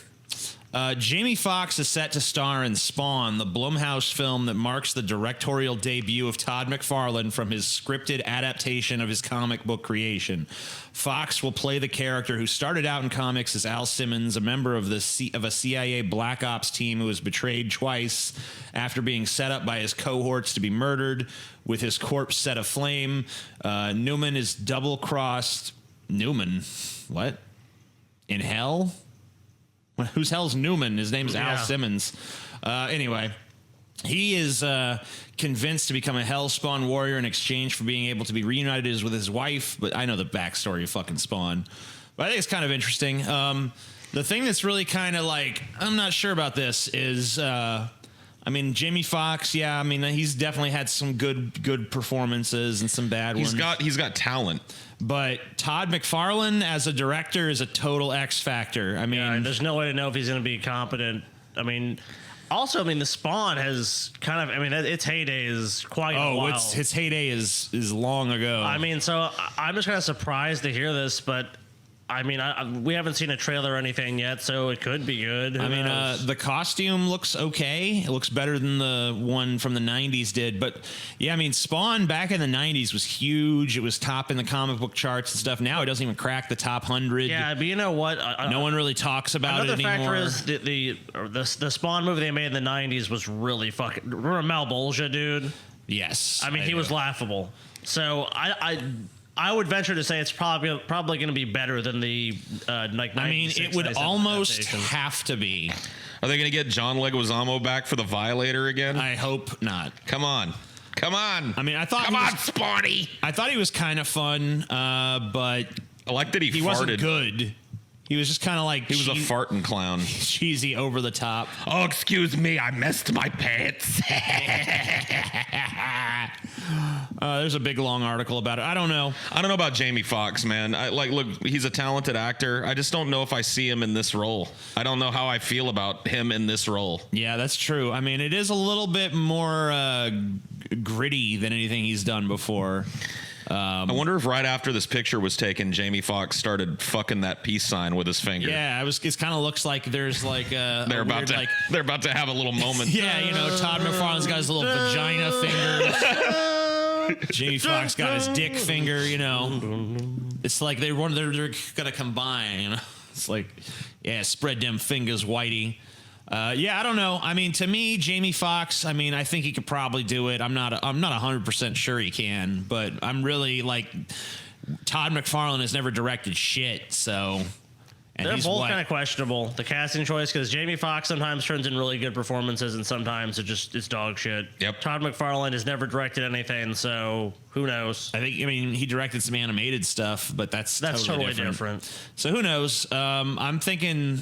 Jamie Foxx is set to star in Spawn, the Blumhouse film that marks the directorial debut of Todd McFarlane from his scripted adaptation of his comic book creation. Foxx will play the character who started out in comics as Al Simmons, a member of a CIA Black Ops team who was betrayed twice after being set up by his cohorts to be murdered, with his corpse set aflame. Newman is double-crossed. Newman? What? In hell? Who's hell's Newman? His name's Al Simmons. Anyway, he is convinced to become a Hellspawn warrior in exchange for being able to be reunited with his wife. But I know the backstory of fucking Spawn. But I think it's kind of interesting. The thing that's really kind of like, I'm not sure about this is... Jamie Foxx, he's definitely had some good performances and some bad ones. He's got talent. But Todd McFarlane as a director is a total X factor. There's no way to know if he's going to be competent. The Spawn has kind of, its heyday is quite a while. Its heyday is long ago. So I'm just kind of surprised to hear this, but we haven't seen a trailer or anything yet, so it could be good. The costume looks okay. It looks better than the one from the 90s did. But, Spawn back in the 90s was huge. It was top in the comic book charts and stuff. Now it doesn't even crack the top 100. Yeah, but you know what? No one really talks about it anymore. Another factor is the Spawn movie they made in the 90s was really fucking... Remember Malbolgia, dude? Yes. He was laughable. So I would venture to say it's probably going to be better than the it would almost have to be. Are they going to get John Leguizamo back for the Violator again? I hope not. Come on. Come on, Spawny. I thought he was kind of fun, but I like that he farted. Wasn't good. He was just kind of like... He was a farting clown. Cheesy, over the top. Oh, excuse me, I messed my pants. There's a big, long article about it. I don't know. I don't know about Jamie Foxx, man. Look, he's a talented actor. I just don't know if I see him in this role. I don't know how I feel about him in this role. Yeah, that's true. It is a little bit more gritty than anything he's done before. I wonder if right after this picture was taken, Jamie Foxx started fucking that peace sign with his finger. Yeah, it kind of looks like there's like they're about to have a little moment. Yeah, Todd McFarlane's got his little vagina finger. Jamie Foxx got his dick finger. It's like they're gonna combine. It's like, yeah, spread them fingers, Whitey. Yeah, I don't know. I mean, to me, Jamie Foxx, I mean, I think he could probably do it. I'm not 100% sure he can, but I'm really like, Todd McFarlane has never directed shit, so. And they're both kind of questionable, the casting choice, because Jamie Foxx sometimes turns in really good performances and sometimes it's dog shit. Yep. Todd McFarlane has never directed anything, so who knows? I mean, he directed some animated stuff, but that's totally different. So who knows? I'm thinking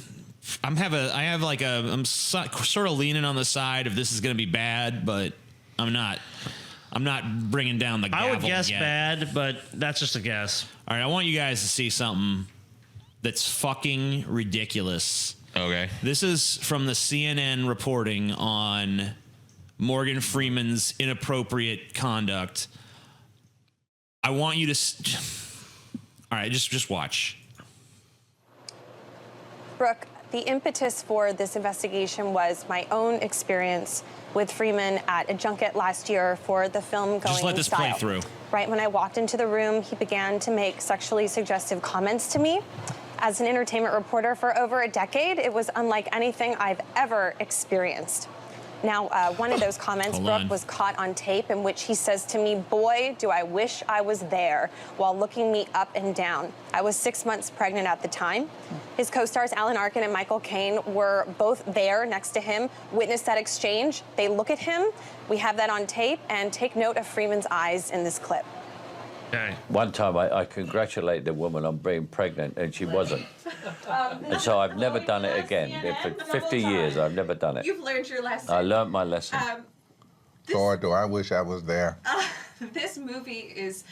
I'm sort of leaning on the side of this is going to be bad, but I'm not bringing down the gavel. I would guess yet. bad, but that's just a guess. All right, I want you guys to see something that's fucking ridiculous. Okay. This is from the CNN reporting on Morgan Freeman's inappropriate conduct. I want you to all right, just watch. Brooke, the impetus for this investigation was my own experience with Freeman at a junket last year for the film Going in Style. Just let this play through. Right when I walked into the room, he began to make sexually suggestive comments to me. As an entertainment reporter for over a decade, it was unlike anything I've ever experienced. Now, one of those comments, Brooke, was caught on tape in which he says to me, "Boy, do I wish I was there," while looking me up and down. I was 6 months pregnant at the time. His co-stars Alan Arkin and Michael Caine were both there next to him, witnessed that exchange. They look at him. We have that on tape, and take note of Freeman's eyes in this clip. Okay. One time I congratulated the woman on being pregnant and she wasn't. And so I've never done it again. For 50 years, I've never done it. You've learned your lesson. I learned my lesson. Boy, do I wish I was there. This movie is...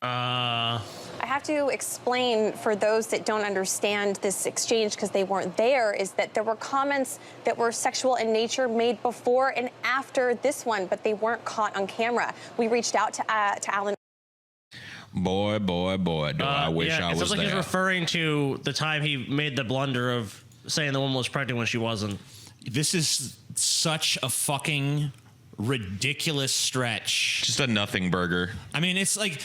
I have to explain for those that don't understand this exchange because they weren't there, is that there were comments that were sexual in nature made before and after this one, but they weren't caught on camera. We reached out to Alan. Boy, do I wish I was there. It sounds like he's referring to the time he made the blunder of saying the woman was pregnant when she wasn't. This is such a fucking ridiculous stretch. Just a nothing burger. I mean, it's like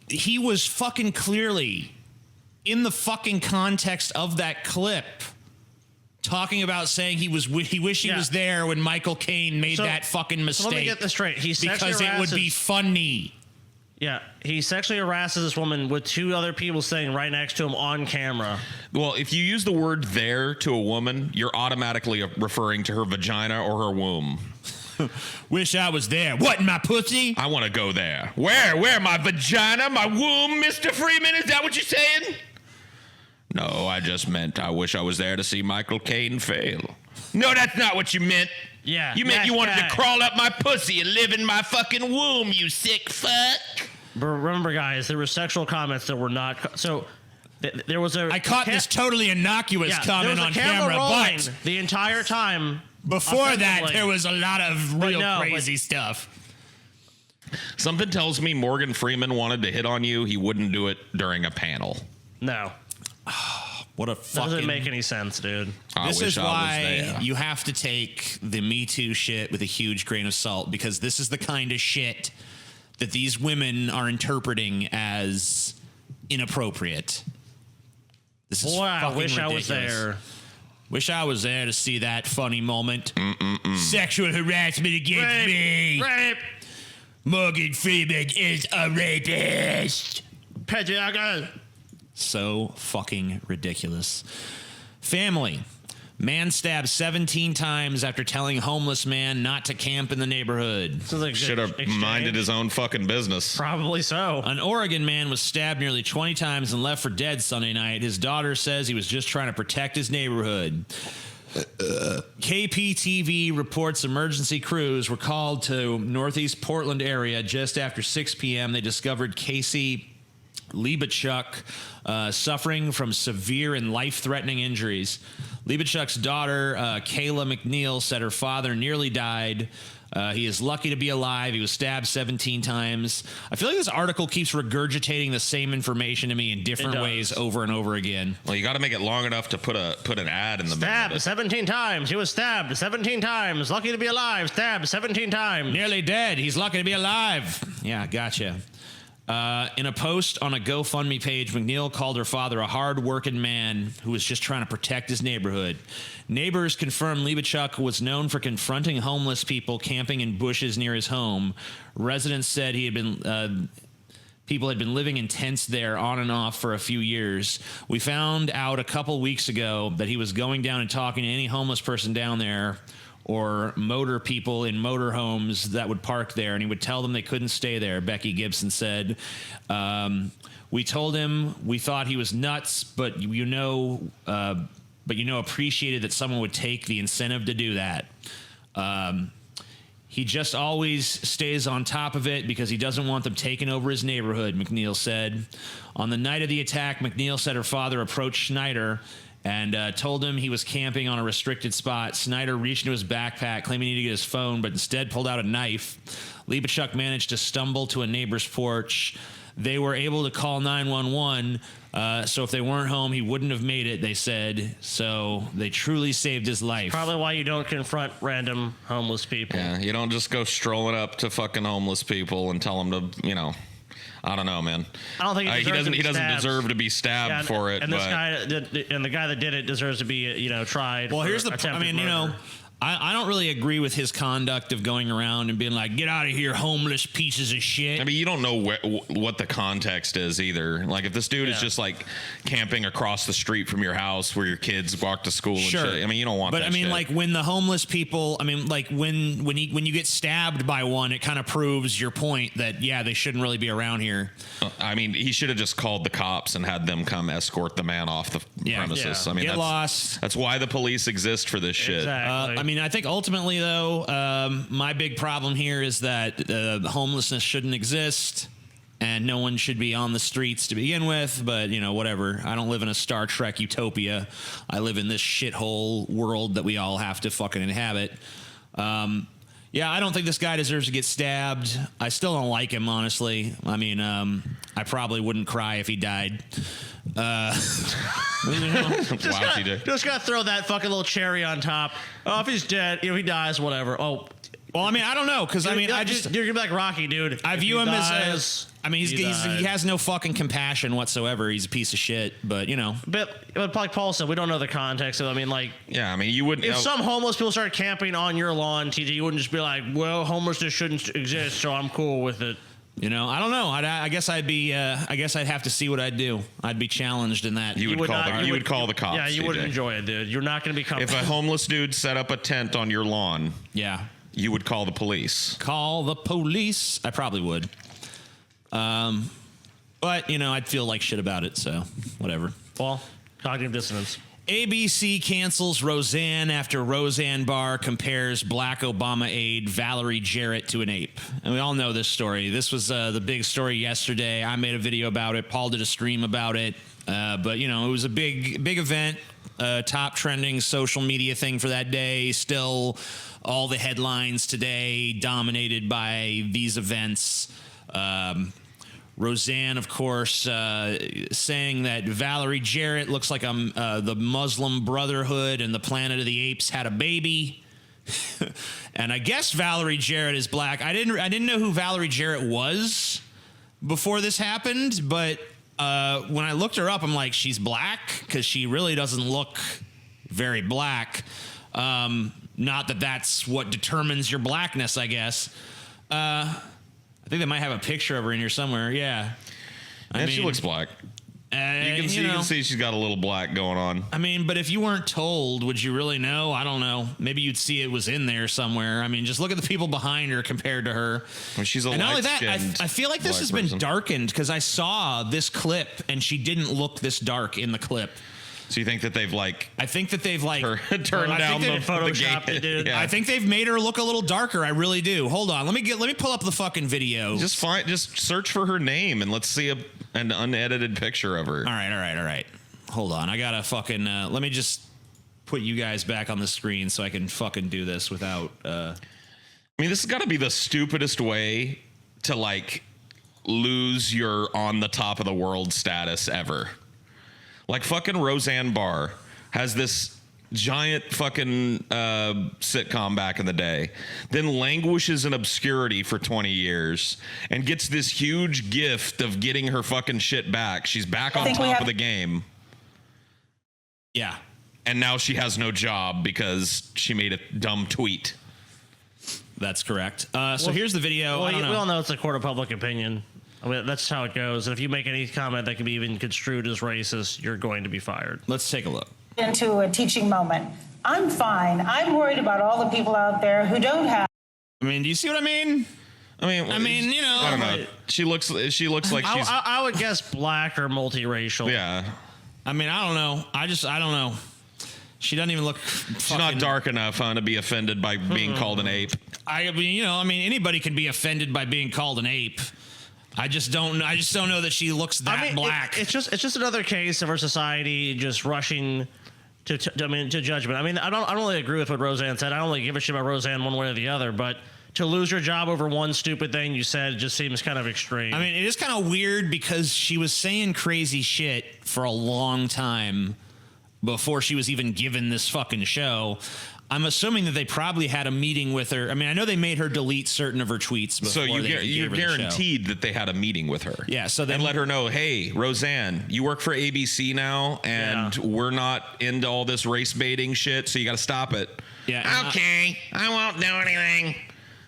he was fucking clearly in the fucking context of that clip talking about saying he wished he was there when Michael Caine made that fucking mistake. So let me get this straight. Because it would be funny. Yeah, he sexually harasses this woman with two other people sitting right next to him on camera. Well, if you use the word "there" to a woman, you're automatically referring to her vagina or her womb. Wish I was there. What, in my pussy? I want to go there. Where? My vagina? My womb, Mr. Freeman? Is that what you're saying? No, I just meant I wish I was there to see Michael Caine fail. No, that's not what you meant. Yeah. You meant you wanted to crawl up my pussy and live in my fucking womb, you sick fuck. But remember, guys, there were sexual comments that were not... So there was a... I caught this totally innocuous comment on camera, but... the entire time... Before that, there was a lot of real crazy stuff. Something tells me Morgan Freeman wanted to hit on you. He wouldn't do it during a panel. No. What a fucking... Doesn't make any sense, dude. This is why you have to take the Me Too shit with a huge grain of salt, because this is the kind of shit that these women are interpreting as inappropriate. This is I wish ridiculous. I was there. Wish I was there to see that funny moment. Sexual harassment against me. Rape. Morgan Freeman is a rapist. Patriarchal. So fucking ridiculous. Family. Man stabbed 17 times after telling homeless man not to camp in the neighborhood. Like should have minded his own fucking business. Probably so. An Oregon man was stabbed nearly 20 times and left for dead Sunday night. His daughter says he was just trying to protect his neighborhood. KPTV reports emergency crews were called to Northeast Portland area just after 6 p.m. They discovered Casey Liebachuk suffering from severe and life-threatening injuries. Liebachuk's daughter, Kayla McNeil, said her father nearly died. He is lucky to be alive. He was stabbed 17 times. I feel like this article keeps regurgitating the same information to me in different ways over and over again. Well, you got to make it long enough to put an ad in the middle of it. Stabbed 17 times. He was stabbed 17 times. Lucky to be alive. Stabbed 17 times. Nearly dead. He's lucky to be alive. Yeah, gotcha. In a post on a GoFundMe page, McNeil called her father a hard-working man who was just trying to protect his neighborhood. Neighbors confirmed Libachuk was known for confronting homeless people camping in bushes near his home. Residents said he had been... people had been living in tents there on and off for a few years. We found out a couple weeks ago that he was going down and talking to any homeless person down there or motor people in motorhomes that would park there, and he would tell them they couldn't stay there, Becky Gibson said. We told him we thought he was nuts, but appreciated that someone would take the incentive to do that. He just always stays on top of it because he doesn't want them taking over his neighborhood, McNeil said. On the night of the attack, McNeil said her father approached Schneider and told him he was camping on a restricted spot. Snyder reached into his backpack, claiming he needed to get his phone, but instead pulled out a knife. Libachuk managed to stumble to a neighbor's porch. They were able to call 911, so if they weren't home, he wouldn't have made it, they said. So they truly saved his life. Probably why you don't confront random homeless people. Yeah, you don't just go strolling up to fucking homeless people and tell them to, I don't know, man. I don't think he doesn't deserve to be stabbed for it. And this guy, and the guy that did it deserves to be, tried. Well, here's the murder. I don't really agree with his conduct of going around and being like, get out of here, homeless pieces of shit. I mean, you don't know what the context is either. Like, if this dude is just, like, camping across the street from your house where your kids walk to school and shit. I mean, you don't want that shit. But, I mean, like, when the homeless people, I mean, like, when you get stabbed by one, it kind of proves your point that, yeah, they shouldn't really be around here. I mean, he should have just called the cops and had them come escort the man off the premises. Yeah. I mean, get lost. That's why the police exist for this shit. Exactly. I mean, I think ultimately, though, my big problem here is that homelessness shouldn't exist and no one should be on the streets to begin with. But, whatever. I don't live in a Star Trek utopia. I live in this shithole world that we all have to fucking inhabit. Yeah, I don't think this guy deserves to get stabbed. I still don't like him, honestly. I mean, I probably wouldn't cry if he died. Just gotta throw that fucking little cherry on top. Oh, if he's dead, he dies, whatever. Oh, well, I mean, I don't know, because I mean, you're gonna be like Rocky, dude. I view him as I mean, he has no fucking compassion whatsoever. He's a piece of shit, but But like Paul said, we don't know the context of it. I mean, like, yeah, I mean, you wouldn't. If some homeless people started camping on your lawn, TJ, you wouldn't just be like, well, homelessness shouldn't exist, so I'm cool with it. I don't know. I guess I'd be. I guess I'd have to see what I'd do. I'd be challenged in that. You would call the cops. Yeah, you wouldn't enjoy it, dude. You're not going to become. If a homeless dude set up a tent on your lawn, yeah, you would call the police. Call the police. I probably would. But I'd feel like shit about it. So whatever. Well, cognitive dissonance. ABC cancels Roseanne after Roseanne Barr compares Black Obama aide Valerie Jarrett to an ape. And we all know this story. This was the big story yesterday. I made a video about it. Paul did a stream about it. But, it was a big event, top trending social media thing for that day. Still all the headlines today dominated by these events. Roseanne, of course, saying that Valerie Jarrett looks like the Muslim Brotherhood and the Planet of the Apes had a baby. And I guess Valerie Jarrett is black. I didn't know who Valerie Jarrett was before this happened, but when I looked her up, I'm like, she's black? Because she really doesn't look very black. Not that that's what determines your blackness, I guess. I think they might have a picture of her in here somewhere. Yeah. I mean, she looks black. You can see she's got a little black going on. I mean, but if you weren't told, would you really know? I don't know. Maybe you'd see it was in there somewhere. I mean, just look at the people behind her compared to her. Well, she's a and not only that, I feel like this has been darkened because I saw this clip and she didn't look this dark in the clip. So you think that they've I think that they've turned down the Photoshopped it, dude. Yeah. I think they've made her look a little darker. I really do. Hold on. Let me pull up the fucking video. Just search for her name and let's see an unedited picture of her. All right. Hold on. I gotta fucking let me just put you guys back on the screen so I can fucking do this without I mean, this has got to be the stupidest way to lose your on the top of the world status ever. Like fucking Roseanne Barr has this giant fucking sitcom back in the day, then languishes in obscurity for 20 years and gets this huge gift of getting her fucking shit back. She's back on top of the game. Yeah. And now she has no job because she made a dumb tweet. That's correct. So here's the video. Well, we all know it's a court of public opinion. I mean, that's how it goes. And if you make any comment that can be even construed as racist, you're going to be fired. Let's take a look. Into a teaching moment. I'm fine. I'm worried about all the people out there who don't have. I mean, do you see what I mean? I mean, you know, I don't know. She looks like she's. I would guess black or multiracial. Yeah. I mean, I don't know. I don't know. She doesn't even look. She's not dark enough, to be offended by being called an ape. I mean, anybody can be offended by being called an ape. I just don't know that she looks that black. It's just another case of our society just rushing to judgment. I mean, I don't really agree with what Roseanne said. I don't really give a shit about Roseanne one way or the other, but to lose your job over one stupid thing you said just seems kind of extreme. I mean, it is kind of weird because she was saying crazy shit for a long time before she was even given this fucking show. I'm assuming that they probably had a meeting with her. I mean, I know they made her delete certain of her tweets before. So you're guaranteed that they had a meeting with her. Yeah. So and let her know, hey, Roseanne, you work for ABC now, and we're not into all this race baiting shit, so you got to stop it. Yeah. Okay, I won't do anything.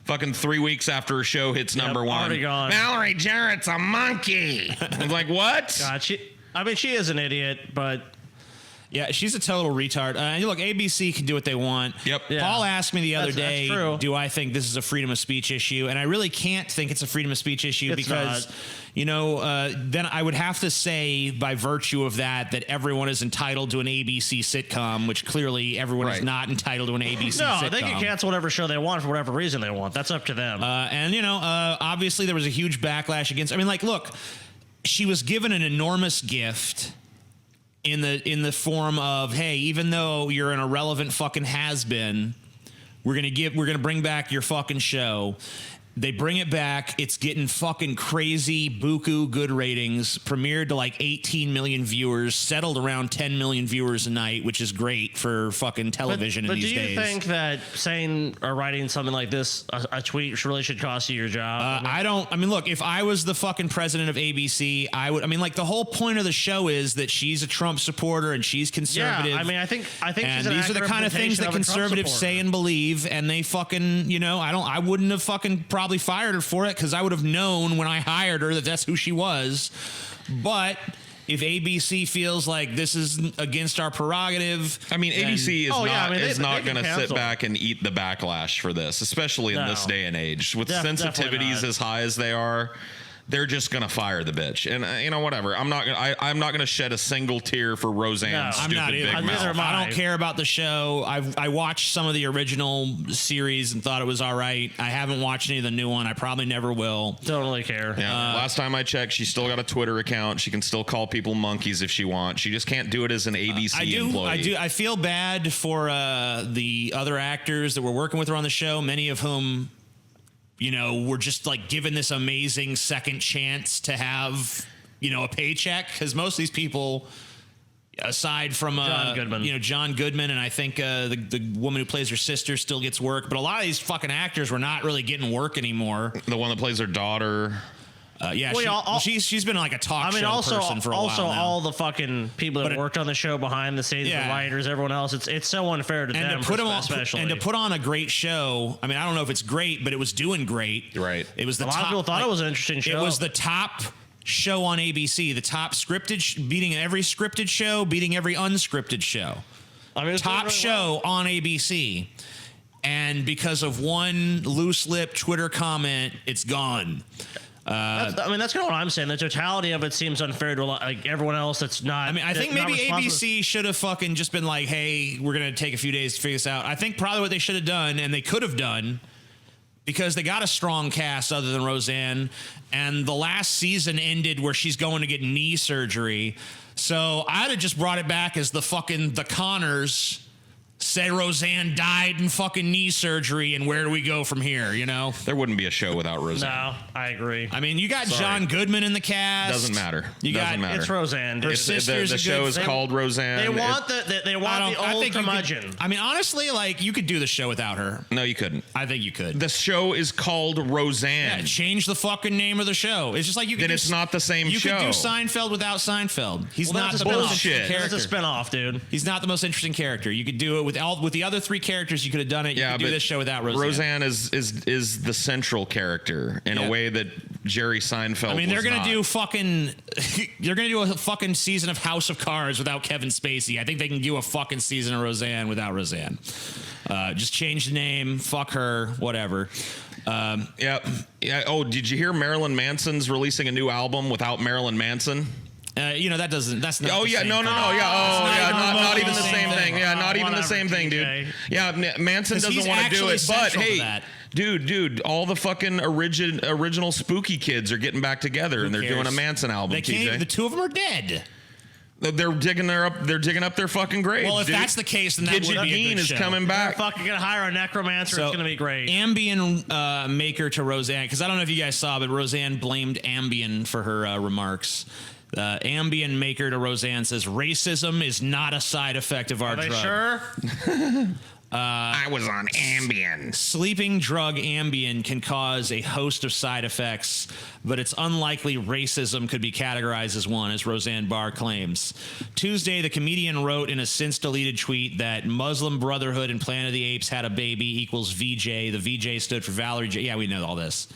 Fucking 3 weeks after her show hits number one. Already gone. Valerie Jarrett's a monkey. I'm like, what? God, she is an idiot, but. Yeah, she's a total retard. Look, ABC can do what they want. Yep. Yeah. Paul asked me the other That's day, true. do I think this is a freedom of speech issue? And I really can't think it's a freedom of speech issue because, then I would have to say by virtue of that everyone is entitled to an ABC sitcom, which clearly everyone is not entitled to an ABC sitcom. No, they can cancel whatever show they want for whatever reason they want. That's up to them. Obviously there was a huge backlash against. I mean, like, look, she was given an enormous gift in the form of, hey, even though you're an irrelevant fucking has-been, we're gonna bring back your fucking show. They bring it back. It's getting fucking crazy, buku good ratings. Premiered to like 18 million viewers. Settled around 10 million viewers a night, which is great for fucking television in these days. But do you think that saying or writing something like this, a tweet, really should cost you your job? I don't. I mean, look, if I was the fucking president of ABC, I would. I mean, like, the whole point of the show is that she's a Trump supporter and she's conservative. Yeah, I mean, I think. And these are the kind of things that conservatives say and believe, and they fucking, I wouldn't have fucking probably fired her for it because I would have known when I hired her that that's who she was. But if ABC feels like this is against our prerogative, I mean, ABC is not going to sit cancel. back and eat the backlash for this, especially in this day and age with sensitivities as high as they are. They're just gonna fire the bitch, and whatever. I'm not gonna shed a single tear for Roseanne's stupid big mouth. I don't care about the show. I watched some of the original series and thought it was all right. I haven't watched any of the new one. I probably never will. Don't really care. Yeah. Last time I checked, she's still got a Twitter account. She can still call people monkeys if she wants. She just can't do it as an ABC employee. I feel bad for the other actors that were working with her on the show. Many of whom, we're just like given this amazing second chance to have, a paycheck. Because most of these people, aside from John Goodman, and I think the woman who plays her sister still gets work. But a lot of these fucking actors were not really getting work anymore. The one that plays her daughter. She's been like a talk show person for a while now. All the fucking people that worked on the show behind the scenes, the writers, everyone else. It's so unfair to them, especially. And to put on a great show. I mean, I don't know if it's great, but it was doing great. Right. It was a lot of people thought it was an interesting show. It was the top show on ABC, the top scripted, beating every scripted show, beating every unscripted show. I mean, top show on ABC. And because of one loose lip Twitter comment, it's gone. That's kind of what I'm saying. The totality of it seems unfair to like everyone else that's not. I mean, I think maybe ABC should have fucking just been like, hey, we're going to take a few days to figure this out. I think probably what they should have done, and they could have done, because they got a strong cast other than Roseanne, and the last season ended where she's going to get knee surgery. So I'd have just brought it back as the K1lls say Roseanne died in fucking knee surgery, and where do we go from here? You know, there wouldn't be a show without Roseanne. No, I agree. I mean, you got John Goodman in the cast. Doesn't matter. It's Roseanne. Her sister's the show is called Roseanne. They want the old curmudgeon. I mean, honestly, like you could do the show without her. No, you couldn't. I think you could. The show is called Roseanne. Yeah, change the fucking name of the show. It's just like you could. Then it's not the same show. You could do Seinfeld without Seinfeld. He's not the most interesting character. That's a spinoff, dude. He's not the most interesting character. You could do it with the other three characters. You could have done it. You could do this show without Roseanne. Roseanne is the central character in a way that Jerry Seinfeld. I mean, they're gonna not. do fucking. They're gonna do a fucking season of House of Cards without Kevin Spacey. I think they can do a fucking season of Roseanne without Roseanne. Just change the name. Fuck her. Whatever. Yeah. Oh, did you hear Marilyn Manson's releasing a new album without Marilyn Manson? You know that doesn't. That's not. Oh the yeah, same no, thing. not even the same thing. Yeah, not even the same thing, dude. Yeah, Manson doesn't want to do it, but hey, dude, all the fucking original Spooky Kids are getting back together and they're doing a Manson album. They can't. The two of them are dead. They're digging up their fucking graves. Well, if that's the case, then that would be a Gidget good show. is coming back. They're fucking gonna hire a necromancer. So, it's gonna be great. Ambien maker to Roseanne, because I don't know if you guys saw, but Roseanne blamed Ambien for her remarks. Ambien maker to Roseanne says racism is not a side effect of our drug. Are they sure? I was on Ambien. Sleeping drug Ambien can cause a host of side effects, but it's unlikely racism could be categorized as one, as Roseanne Barr claims. Tuesday, the comedian wrote in a since-deleted tweet that Muslim Brotherhood and Planet of the Apes had a baby equals VJ. The VJ stood for Valerie J. Yeah, we know all this.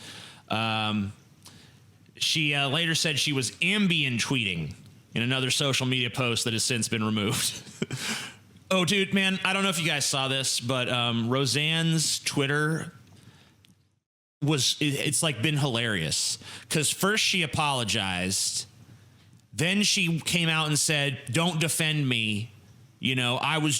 She later said she was Ambien tweeting in another social media post that has since been removed. Oh, dude, man, I don't know if you guys saw this, but Roseanne's Twitter it's like been hilarious. Because first she apologized. Then she came out and said, don't defend me. You know, I was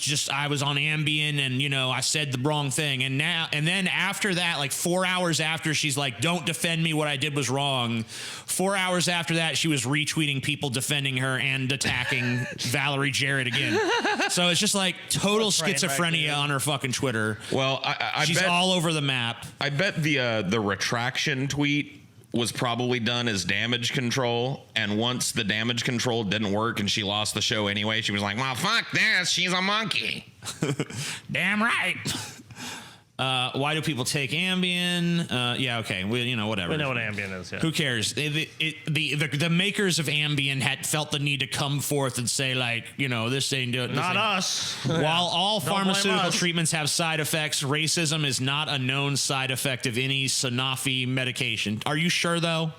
on Ambien and, you know, I said the wrong thing. And then after that, like 4 hours after, she's like, don't defend me. What I did was wrong. 4 hours after that, she was retweeting people defending her and attacking Valerie Jarrett again. So it's just like total schizophrenia on her fucking Twitter. Well, she's all over the map. I bet the retraction tweet was probably done as damage control, and once the damage control didn't work and she lost the show anyway, she was like, well, fuck this, she's a monkey. Damn right. Why do people take Ambien? Yeah, okay, whatever. We know what Ambien is. Yeah. Who cares? The makers of Ambien had felt the need to come forth and say, like, you know, this ain't doing. Not us. While all Don't pharmaceutical blame us. treatments have side effects, racism is not a known side effect of any Sanofi medication. Are you sure, though?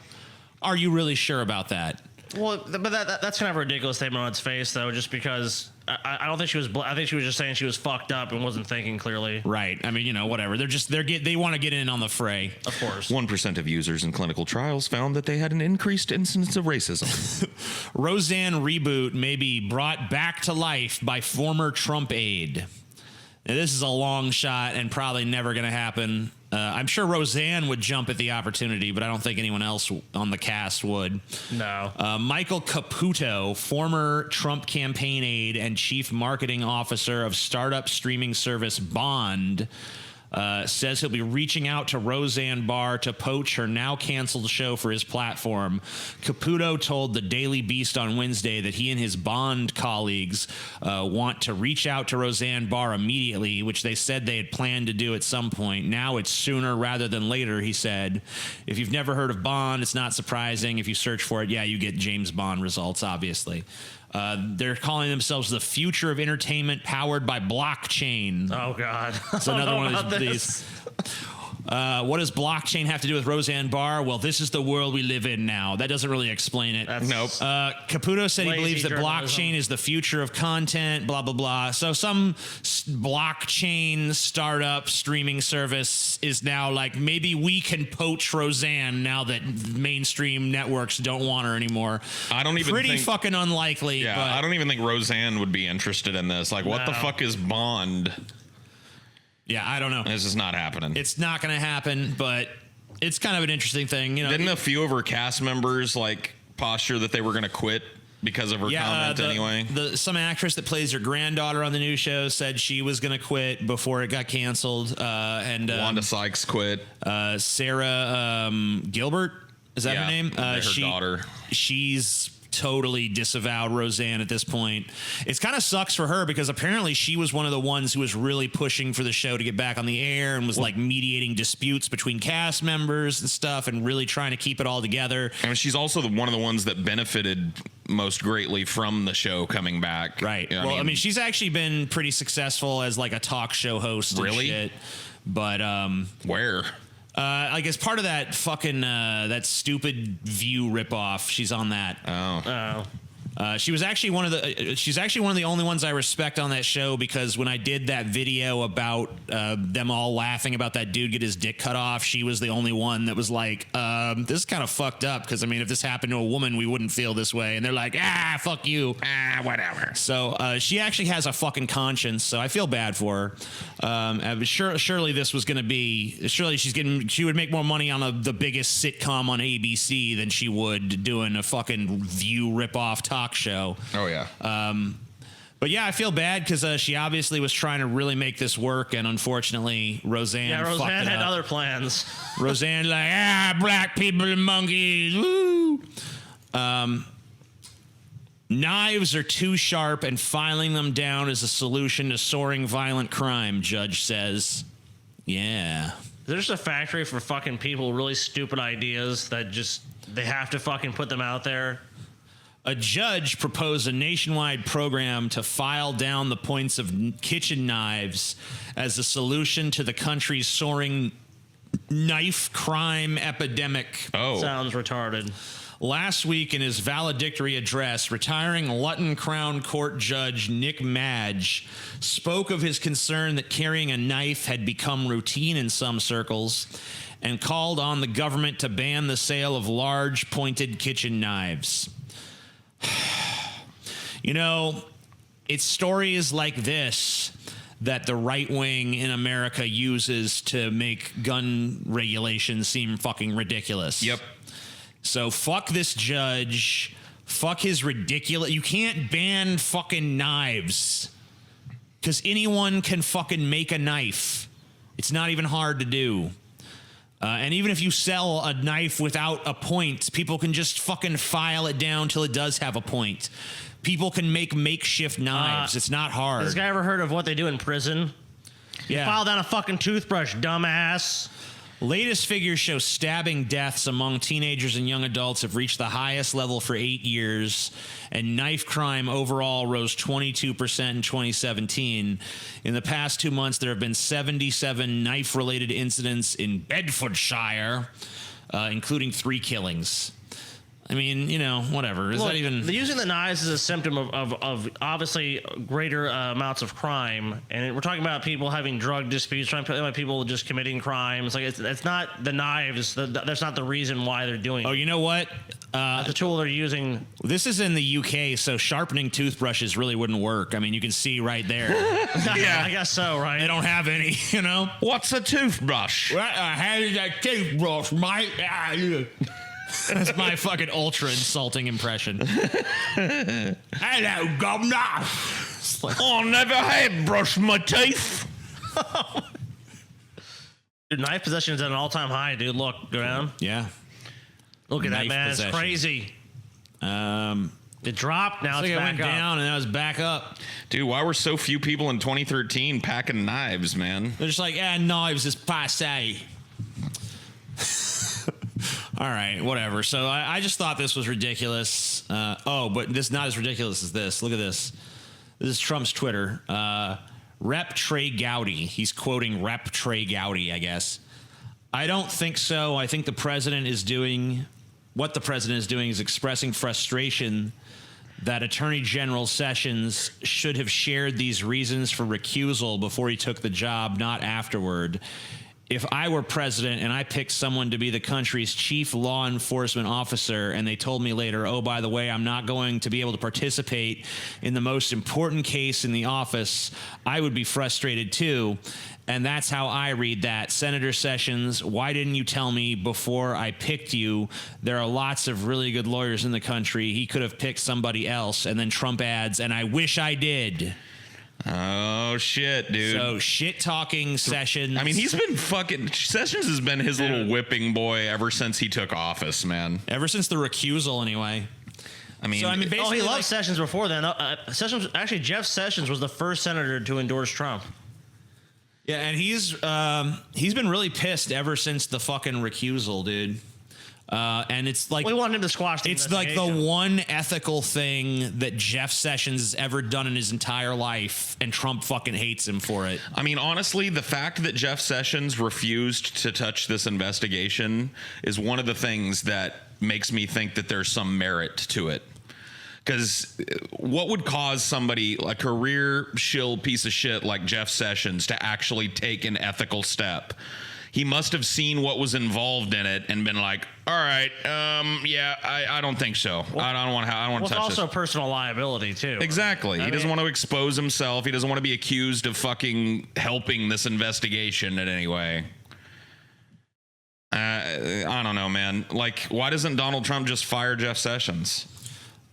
Are you really sure about that? Well, but that's kind of a ridiculous statement on its face, though, just because I don't think she was. I think she was just saying she was fucked up and wasn't thinking clearly. Right. I mean, you know, whatever. They want to get in on the fray. Of course. 1% of users in clinical trials found that they had an increased incidence of racism. Roseanne reboot may be brought back to life by former Trump aide. Now, this is a long shot and probably never going to happen. I'm sure Roseanne would jump at the opportunity, but I don't think anyone else on the cast would. No. Michael Caputo, former Trump campaign aide and chief marketing officer of startup streaming service Bond, says he'll be reaching out to Roseanne Barr to poach her now canceled show for his platform. Caputo told the Daily Beast on Wednesday that he and his Bond colleagues want to reach out to Roseanne Barr immediately, which they said they had planned to do at some point. Now it's sooner rather than later, he said. If you've never heard of Bond, it's not surprising. If you search for it, yeah, you get James Bond results, obviously. They're calling themselves the future of entertainment powered by blockchain. Oh, God. It's another one of these. What does blockchain have to do with Roseanne Barr? Well, this is the world we live in now. That doesn't really explain it. Nope. Caputo said he believes that journalism. blockchain is the future of content, blah, blah, blah. So some blockchain startup streaming service is now like, maybe we can poach Roseanne now that mainstream networks don't want her anymore. I don't even Pretty think, fucking unlikely. Yeah, but I don't even think Roseanne would be interested in this. Like, what the fuck is Bond? Yeah, I don't know. This is not happening. It's not going to happen, but it's kind of an interesting thing. You know, Didn't a few of her cast members like posture that they were going to quit because of her comment anyway. Some actress that plays her granddaughter on the new show said she was going to quit before it got canceled. And Wanda Sykes quit. Sarah Gilbert, is that her name? Her daughter. She's totally disavowed Roseanne at this point. It's kind of sucks for her because apparently she was one of the ones who was really pushing for the show to get back on the air and was like mediating disputes between cast members and stuff and really trying to keep it all together. I mean, she's also one of the ones that benefited most greatly from the show coming back. Right. I mean, she's actually been pretty successful as like a talk show host. Really? And shit. But where? I guess part of that fucking that stupid View ripoff. She's on that. Oh. She's actually one of the only ones I respect on that show because when I did that video about them all laughing about that dude get his dick cut off, she was the only one that was like, this is kind of fucked up because I mean, if this happened to a woman, we wouldn't feel this way. And they're like, fuck you. Whatever. So she actually has a fucking conscience. So I feel bad for her. Surely this was going to be. Surely she would make more money on the biggest sitcom on ABC than she would doing a fucking View ripoff talk show. Oh yeah. But yeah, I feel bad because she obviously was trying to really make this work, and unfortunately, Roseanne. Yeah, Roseanne fucked it had up. other plans. Roseanne like black people and monkeys. Woo. Knives are too sharp, and filing them down is a solution to soaring violent crime. Judge says. Yeah. There's a factory for fucking people with really stupid ideas that just they have to fucking put them out there. A judge proposed a nationwide program to file down the points of kitchen knives as a solution to the country's soaring knife crime epidemic. Oh. Sounds retarded. Last week, in his valedictory address, retiring Lutton Crown Court Judge Nick Madge spoke of his concern that carrying a knife had become routine in some circles and called on the government to ban the sale of large, pointed kitchen knives. You know, it's stories like this that the right wing in America uses to make gun regulations seem fucking ridiculous. Yep. So fuck this judge. Fuck his ridiculous. You can't ban fucking knives because anyone can fucking make a knife. It's not even hard to do. And even if you sell a knife without a point, people can just fucking file it down till it does have a point. People can make makeshift knives. It's not hard. Has this guy ever heard of what they do in prison? Yeah. You file down a fucking toothbrush, dumbass. Latest figures show stabbing deaths among teenagers and young adults have reached the highest level for 8 years, and knife crime overall rose 22% in 2017. In the past 2 months, there have been 77 knife-related incidents in Bedfordshire, including 3 killings. I mean, you know, whatever. Is Look, that even... using the knives is a symptom of obviously greater amounts of crime, and we're talking about people having drug disputes, trying to about people just committing crimes. Like it's not the knives. That's not the reason why they're doing it. Oh, you know what? The tool they're using. This is in the UK, so sharpening toothbrushes really wouldn't work. I mean, you can see right there. Yeah, I guess so, right? They don't have any, you know? What's a toothbrush? Well, I had that toothbrush, mate. That's my fucking ultra insulting impression. Hello, governor. I never had brushed my teeth. Dude, knife possession is at an all-time high, dude. Look, go down. Yeah. Look at that, Knife man. possession. It's crazy. It dropped. Now it's it back went up. down and now it's back up. Dude, why were so few people in 2013 packing knives, man? They're just like, knives is passe. All right, whatever. So I just thought this was ridiculous. But this not as ridiculous as this. Look at this. This is Trump's Twitter. Rep Trey Gowdy. He's quoting Rep Trey Gowdy, I guess. I don't think so. I think what the president is doing is expressing frustration that Attorney General Sessions should have shared these reasons for recusal before he took the job, not afterward. if I were president and I picked someone to be the country's chief law enforcement officer and they told me later, oh, by the way, I'm not going to be able to participate in the most important case in the office, I would be frustrated too. And that's how I read that. Senator Sessions, why didn't you tell me before I picked you? There are lots of really good lawyers in the country. He could have picked somebody else. And then Trump adds, and I wish I did. Oh, shit, dude. So, shit-talking Sessions. I mean, he's been fucking... Sessions has been his little whipping boy ever since he took office, man. Ever since the recusal, anyway. I mean... basically, he loved Sessions before then. Actually, Jeff Sessions was the first senator to endorse Trump. Yeah, and he's been really pissed ever since the fucking recusal, dude. And it's like... We want him to squash the It's like the one ethical thing that Jeff Sessions has ever done in his entire life, and Trump fucking hates him for it. I mean, honestly, the fact that Jeff Sessions refused to touch this investigation is one of the things that makes me think that there's some merit to it. Because what would cause somebody, a career shill piece of shit like Jeff Sessions, to actually take an ethical step? He must have seen what was involved in it and been like, all right, I don't think so. I don't want to touch this. It's also personal liability, too. Exactly. He doesn't want to expose himself. He doesn't want to be accused of fucking helping this investigation in any way. I don't know, man. Like, why doesn't Donald Trump just fire Jeff Sessions?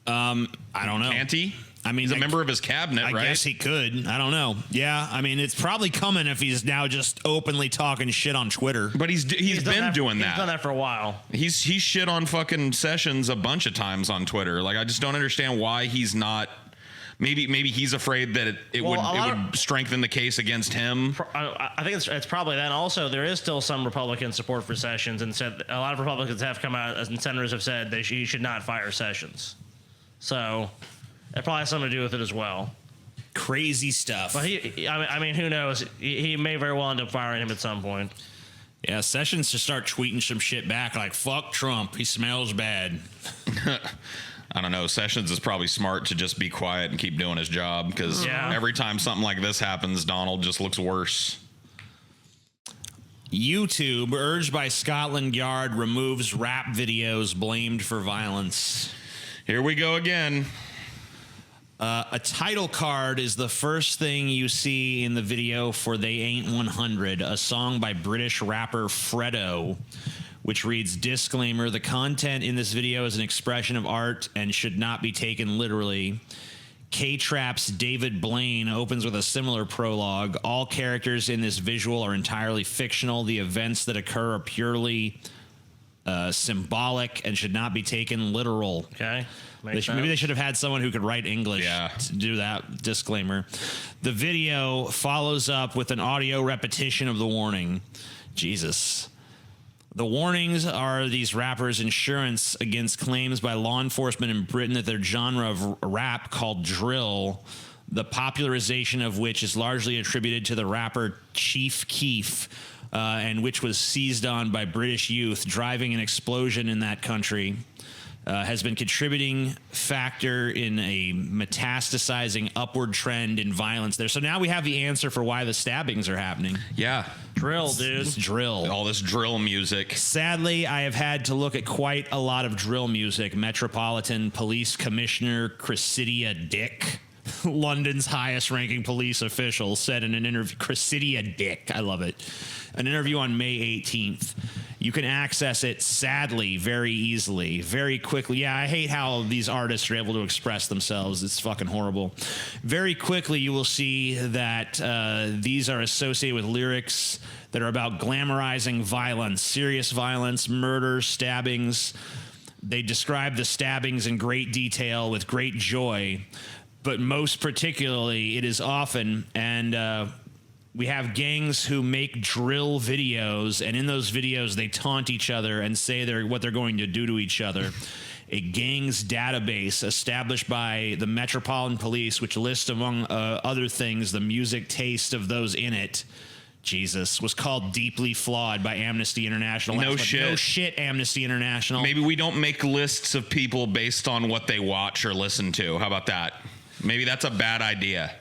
I don't know. Can't he? I mean, he's a member of his cabinet, right? I guess he could. I don't know. Yeah, I mean, it's probably coming if he's now just openly talking shit on Twitter. But he's been doing that. He's done that for a while. He's shit on fucking Sessions a bunch of times on Twitter. Like, I just don't understand why he's not. Maybe he's afraid that it would strengthen the case against him. I think it's probably that. And also, there is still some Republican support for Sessions, and said a lot of Republicans have come out and senators have said he should not fire Sessions. So. It probably has something to do with it as well. Crazy stuff. But I mean, who knows? He may very well end up firing him at some point. Yeah, Sessions should start tweeting some shit back like, fuck Trump, he smells bad. I don't know. Sessions is probably smart to just be quiet and keep doing his job, because every time something like this happens, Donald just looks worse. YouTube, urged by Scotland Yard, removes rap videos blamed for violence. Here we go again. A title card is the first thing you see in the video for They Ain't 100, a song by British rapper Fredo, which reads, disclaimer, the content in this video is an expression of art and should not be taken literally. K-Trap's David Blaine opens with a similar prologue. All characters in this visual are entirely fictional. The events that occur are purely symbolic and should not be taken literal. Okay. Maybe they should have had someone who could write English to do that disclaimer. The video follows up with an audio repetition of the warning. Jesus. The warnings are these rappers' insurance against claims by law enforcement in Britain that their genre of rap called drill, the popularization of which is largely attributed to the rapper Chief Keef, and which was seized on by British youth, driving an explosion in that country. Has been contributing factor in a metastasizing upward trend in violence there. So now we have the answer for why the stabbings are happening. Yeah. Drill, dude. It's drill. All this drill music. Sadly, I have had to look at quite a lot of drill music. Metropolitan Police Commissioner Cressidia Dick, London's highest ranking police official, said in an interview, Cressidia Dick, I love it, an interview on May 18th. You can access it, sadly, very easily, very quickly. Yeah, I hate how these artists are able to express themselves. It's fucking horrible. Very quickly, you will see that these are associated with lyrics that are about glamorizing violence, serious violence, murder, stabbings. They describe the stabbings in great detail with great joy, but most particularly, it is often, and we have gangs who make drill videos, and in those videos, they taunt each other and say what they're going to do to each other. A gang's database established by the Metropolitan Police, which lists, among other things, the music taste of those in it. Jesus, was called Deeply Flawed by Amnesty International. No shit. No shit, Amnesty International. Maybe we don't make lists of people based on what they watch or listen to. How about that? Maybe that's a bad idea.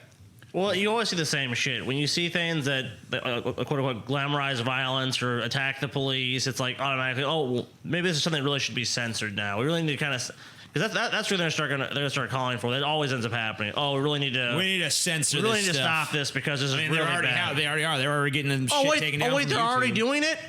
Well, you always see the same shit. When you see things that quote-unquote glamorize violence or attack the police, it's like automatically, oh, well, maybe this is something that really should be censored now. We really need to kind of... Because that's what they're gonna start calling for. That always ends up happening. Oh, we really need to censor. We really need to stop this because this is really bad. They already are. They're already getting them shit taken down. Oh wait, from they're YouTube. already doing it.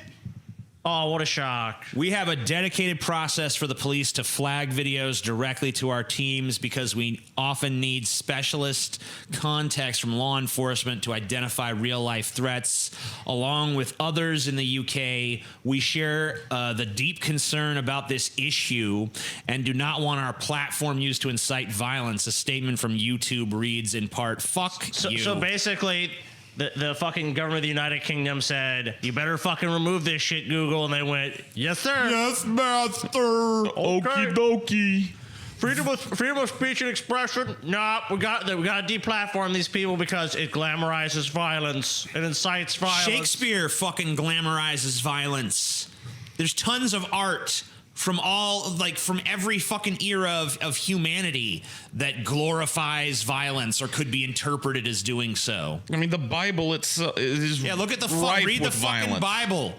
Oh, what a shock. We have a dedicated process for the police to flag videos directly to our teams because we often need specialist context from law enforcement to identify real-life threats. Along with others in the UK, we share the deep concern about this issue and do not want our platform used to incite violence. A statement from YouTube reads in part, fuck you. So basically... The fucking government of the United Kingdom said, you better fucking remove this shit, Google. And they went, yes, sir. Yes, master. Okie dokie. Freedom of speech and expression. Nah, we got to deplatform these people because it glamorizes violence. It incites violence. Shakespeare fucking glamorizes violence. There's tons of art from from every fucking era of humanity that glorifies violence or could be interpreted as doing so. I mean, the Bible itself is look at the read the fucking Bible.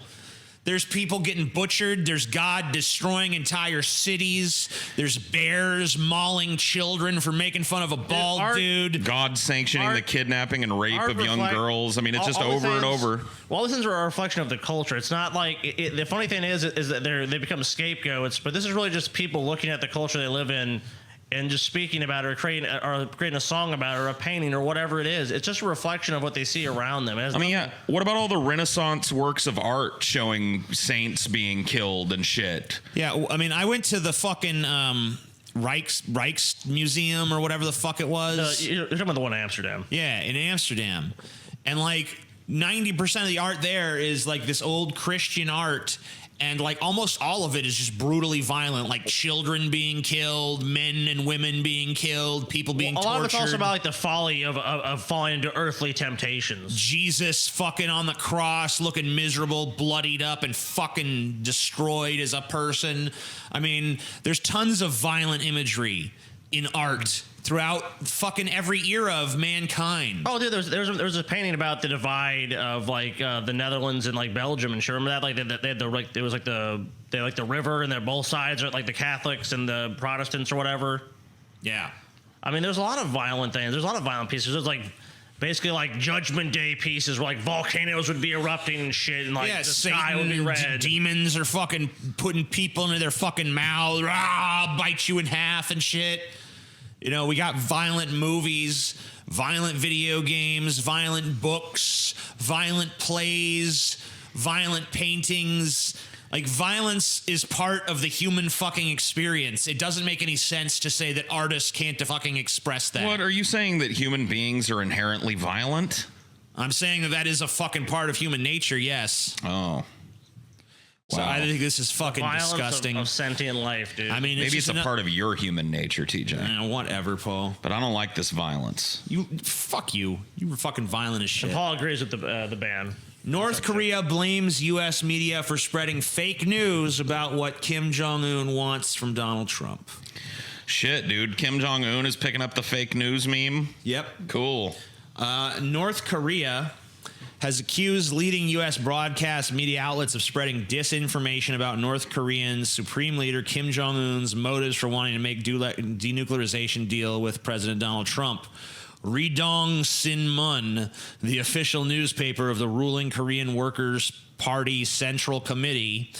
There's people getting butchered. There's God destroying entire cities. There's bears mauling children for making fun of a bald dude. God sanctioning the kidnapping and rape of young girls. I mean, it's just over and over. Well, these things are a reflection of the culture. It's not like the funny thing is that they become scapegoats, but this is really just people looking at the culture they live in and just speaking about it or creating a song about it or a painting or whatever it is. It's just a reflection of what they see around them. What about all the Renaissance works of art showing saints being killed and shit? Yeah, I mean, I went to the fucking Rijksmuseum or whatever the fuck it was. You're talking about the one in Amsterdam. Yeah, in Amsterdam. And like 90% of the art there is like this old Christian art. And like almost all of it is just brutally violent, like children being killed, men and women being killed, people being tortured. A lot of it's also about like the folly of falling into earthly temptations. Jesus fucking on the cross, looking miserable, bloodied up, and fucking destroyed as a person. I mean, there's tons of violent imagery in art throughout fucking every era of mankind. Oh, dude, there's a painting about the divide of like the Netherlands and like Belgium and shit. Remember that? Like they had the river and they're both sides are like the Catholics and the Protestants or whatever. Yeah, I mean, there's a lot of violent things. There's a lot of violent pieces. There's like basically like Judgment Day pieces where like volcanoes would be erupting and shit, and like the sky would be red. Demons are fucking putting people into their fucking mouth, bite you in half and shit. You know, we got violent movies, violent video games, violent books, violent plays, violent paintings. Like, violence is part of the human fucking experience. It doesn't make any sense to say that artists can't fucking express that. What, are you saying that human beings are inherently violent? I'm saying that is a fucking part of human nature, yes. Oh. So I think this is fucking disgusting. Of sentient life, dude. I mean, maybe it's a part of your human nature, TJ. Whatever, Paul. But I don't like this violence. Fuck you. You were fucking violent as shit. And Paul agrees with the ban. North Korea blames U.S. media for spreading fake news about what Kim Jong-un wants from Donald Trump. Shit, dude. Kim Jong-un is picking up the fake news meme? Yep. Cool. North Korea has accused leading U.S. broadcast media outlets of spreading disinformation about North Korean Supreme Leader Kim Jong-un's motives for wanting to make denuclearization deal with President Donald Trump. Redong Sinmun, the official newspaper of the ruling Korean Workers' Party Central Committee,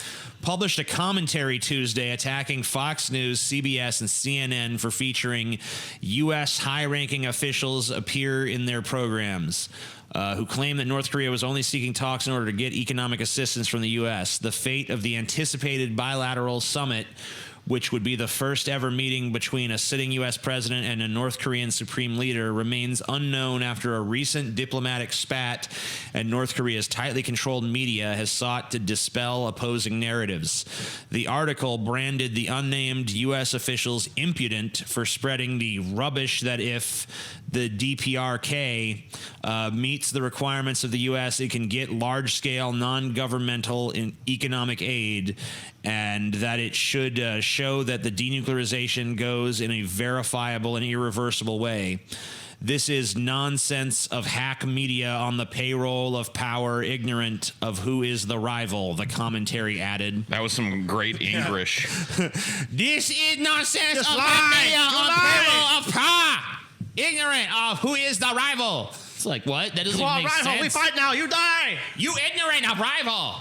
published a commentary Tuesday attacking Fox News, CBS, and CNN for featuring U.S. high-ranking officials appear in their programs. Who claim that North Korea was only seeking talks in order to get economic assistance from the U.S. The fate of the anticipated bilateral summit, which would be the first ever meeting between a sitting U.S. president and a North Korean supreme leader, remains unknown after a recent diplomatic spat, and North Korea's tightly controlled media has sought to dispel opposing narratives. The article branded the unnamed U.S. officials impudent for spreading the rubbish that if the DPRK meets the requirements of the U.S., it can get large-scale non-governmental economic aid, and that it should show that the denuclearization goes in a verifiable and irreversible way. This is nonsense of hack media on the payroll of power, ignorant of who is the rival, the commentary added. That was some great English. This is nonsense of hack media on payroll of power, ignorant of who is the rival. It's like, what? That doesn't even make sense. We fight now. You die. You ignorant of rival.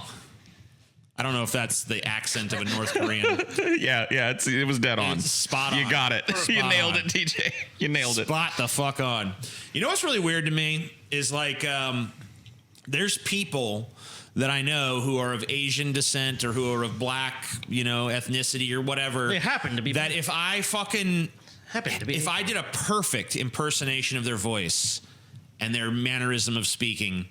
I don't know if that's the accent of a North Korean. yeah, it was dead on. It's spot on. You got it. You nailed it, TJ. You nailed it. Spot the fuck on. You know what's really weird to me is like there's people that I know who are of Asian descent or who are of black, ethnicity or whatever. They happen to be. That if I did a perfect impersonation of their voice and their mannerism of speaking,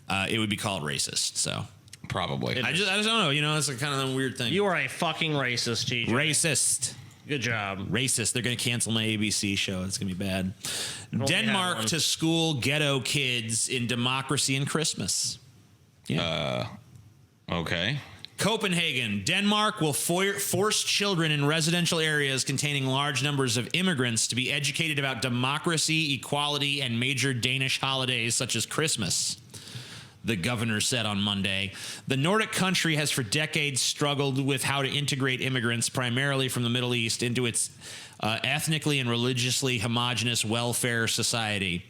it would be called racist. So. Probably. I just don't know. It's a kind of a weird thing. You are a fucking racist, TJ. Racist. Good job. Racist. They're going to cancel my ABC show. It's going to be bad. Denmark to school ghetto kids in democracy and Christmas. Yeah. Okay. Copenhagen. Denmark will force children in residential areas containing large numbers of immigrants to be educated about democracy, equality, and major Danish holidays such as Christmas. The governor said on Monday. The Nordic country has for decades struggled with how to integrate immigrants, primarily from the Middle East, into its ethnically and religiously homogenous welfare society.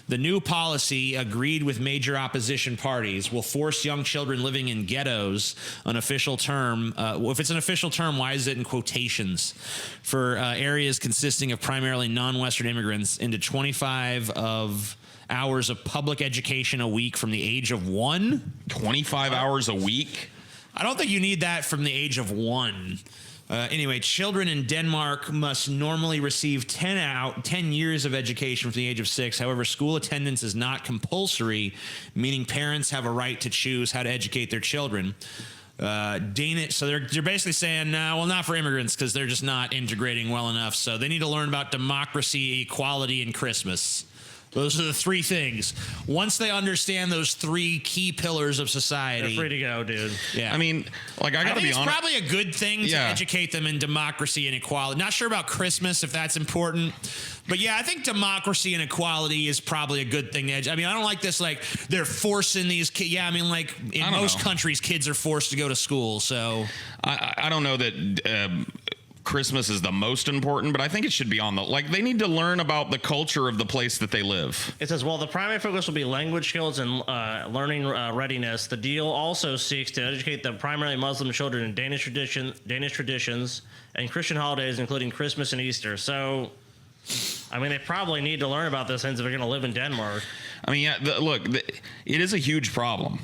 The new policy, agreed with major opposition parties, will force young children living in ghettos, an official term. If it's an official term, why is it in quotations? For areas consisting of primarily non-Western immigrants into 25 hours of public education a week from the age of 1. 25 hours a week? I don't think you need that from the age of 1. Anyway, children in Denmark must normally receive 10 years of education from the age of 6. However, school attendance is not compulsory, meaning parents have a right to choose how to educate their children. So they're basically saying, well, not for immigrants because they're just not integrating well enough. So they need to learn about democracy, equality, and Christmas. Those are the 3 things. Once they understand those 3 key pillars of society, they're free to go, dude. Yeah. I mean, like, I gotta be honest. It's probably a good thing to educate them in democracy and equality. Not sure about Christmas, if that's important. But yeah, I think democracy and equality is probably a good thing. I mean, I don't like this, like, they're forcing these kids. Yeah, I mean, like, in most countries, kids are forced to go to school, so. I don't know that Christmas is the most important, but I think it should be on they need to learn about the culture of the place that they live. It says, while the primary focus will be language skills and learning readiness, the deal also seeks to educate the primarily Muslim children in Danish traditions and Christian holidays, including Christmas and Easter. So, I mean, they probably need to learn about this since they're going to live in Denmark. I mean, it is a huge problem.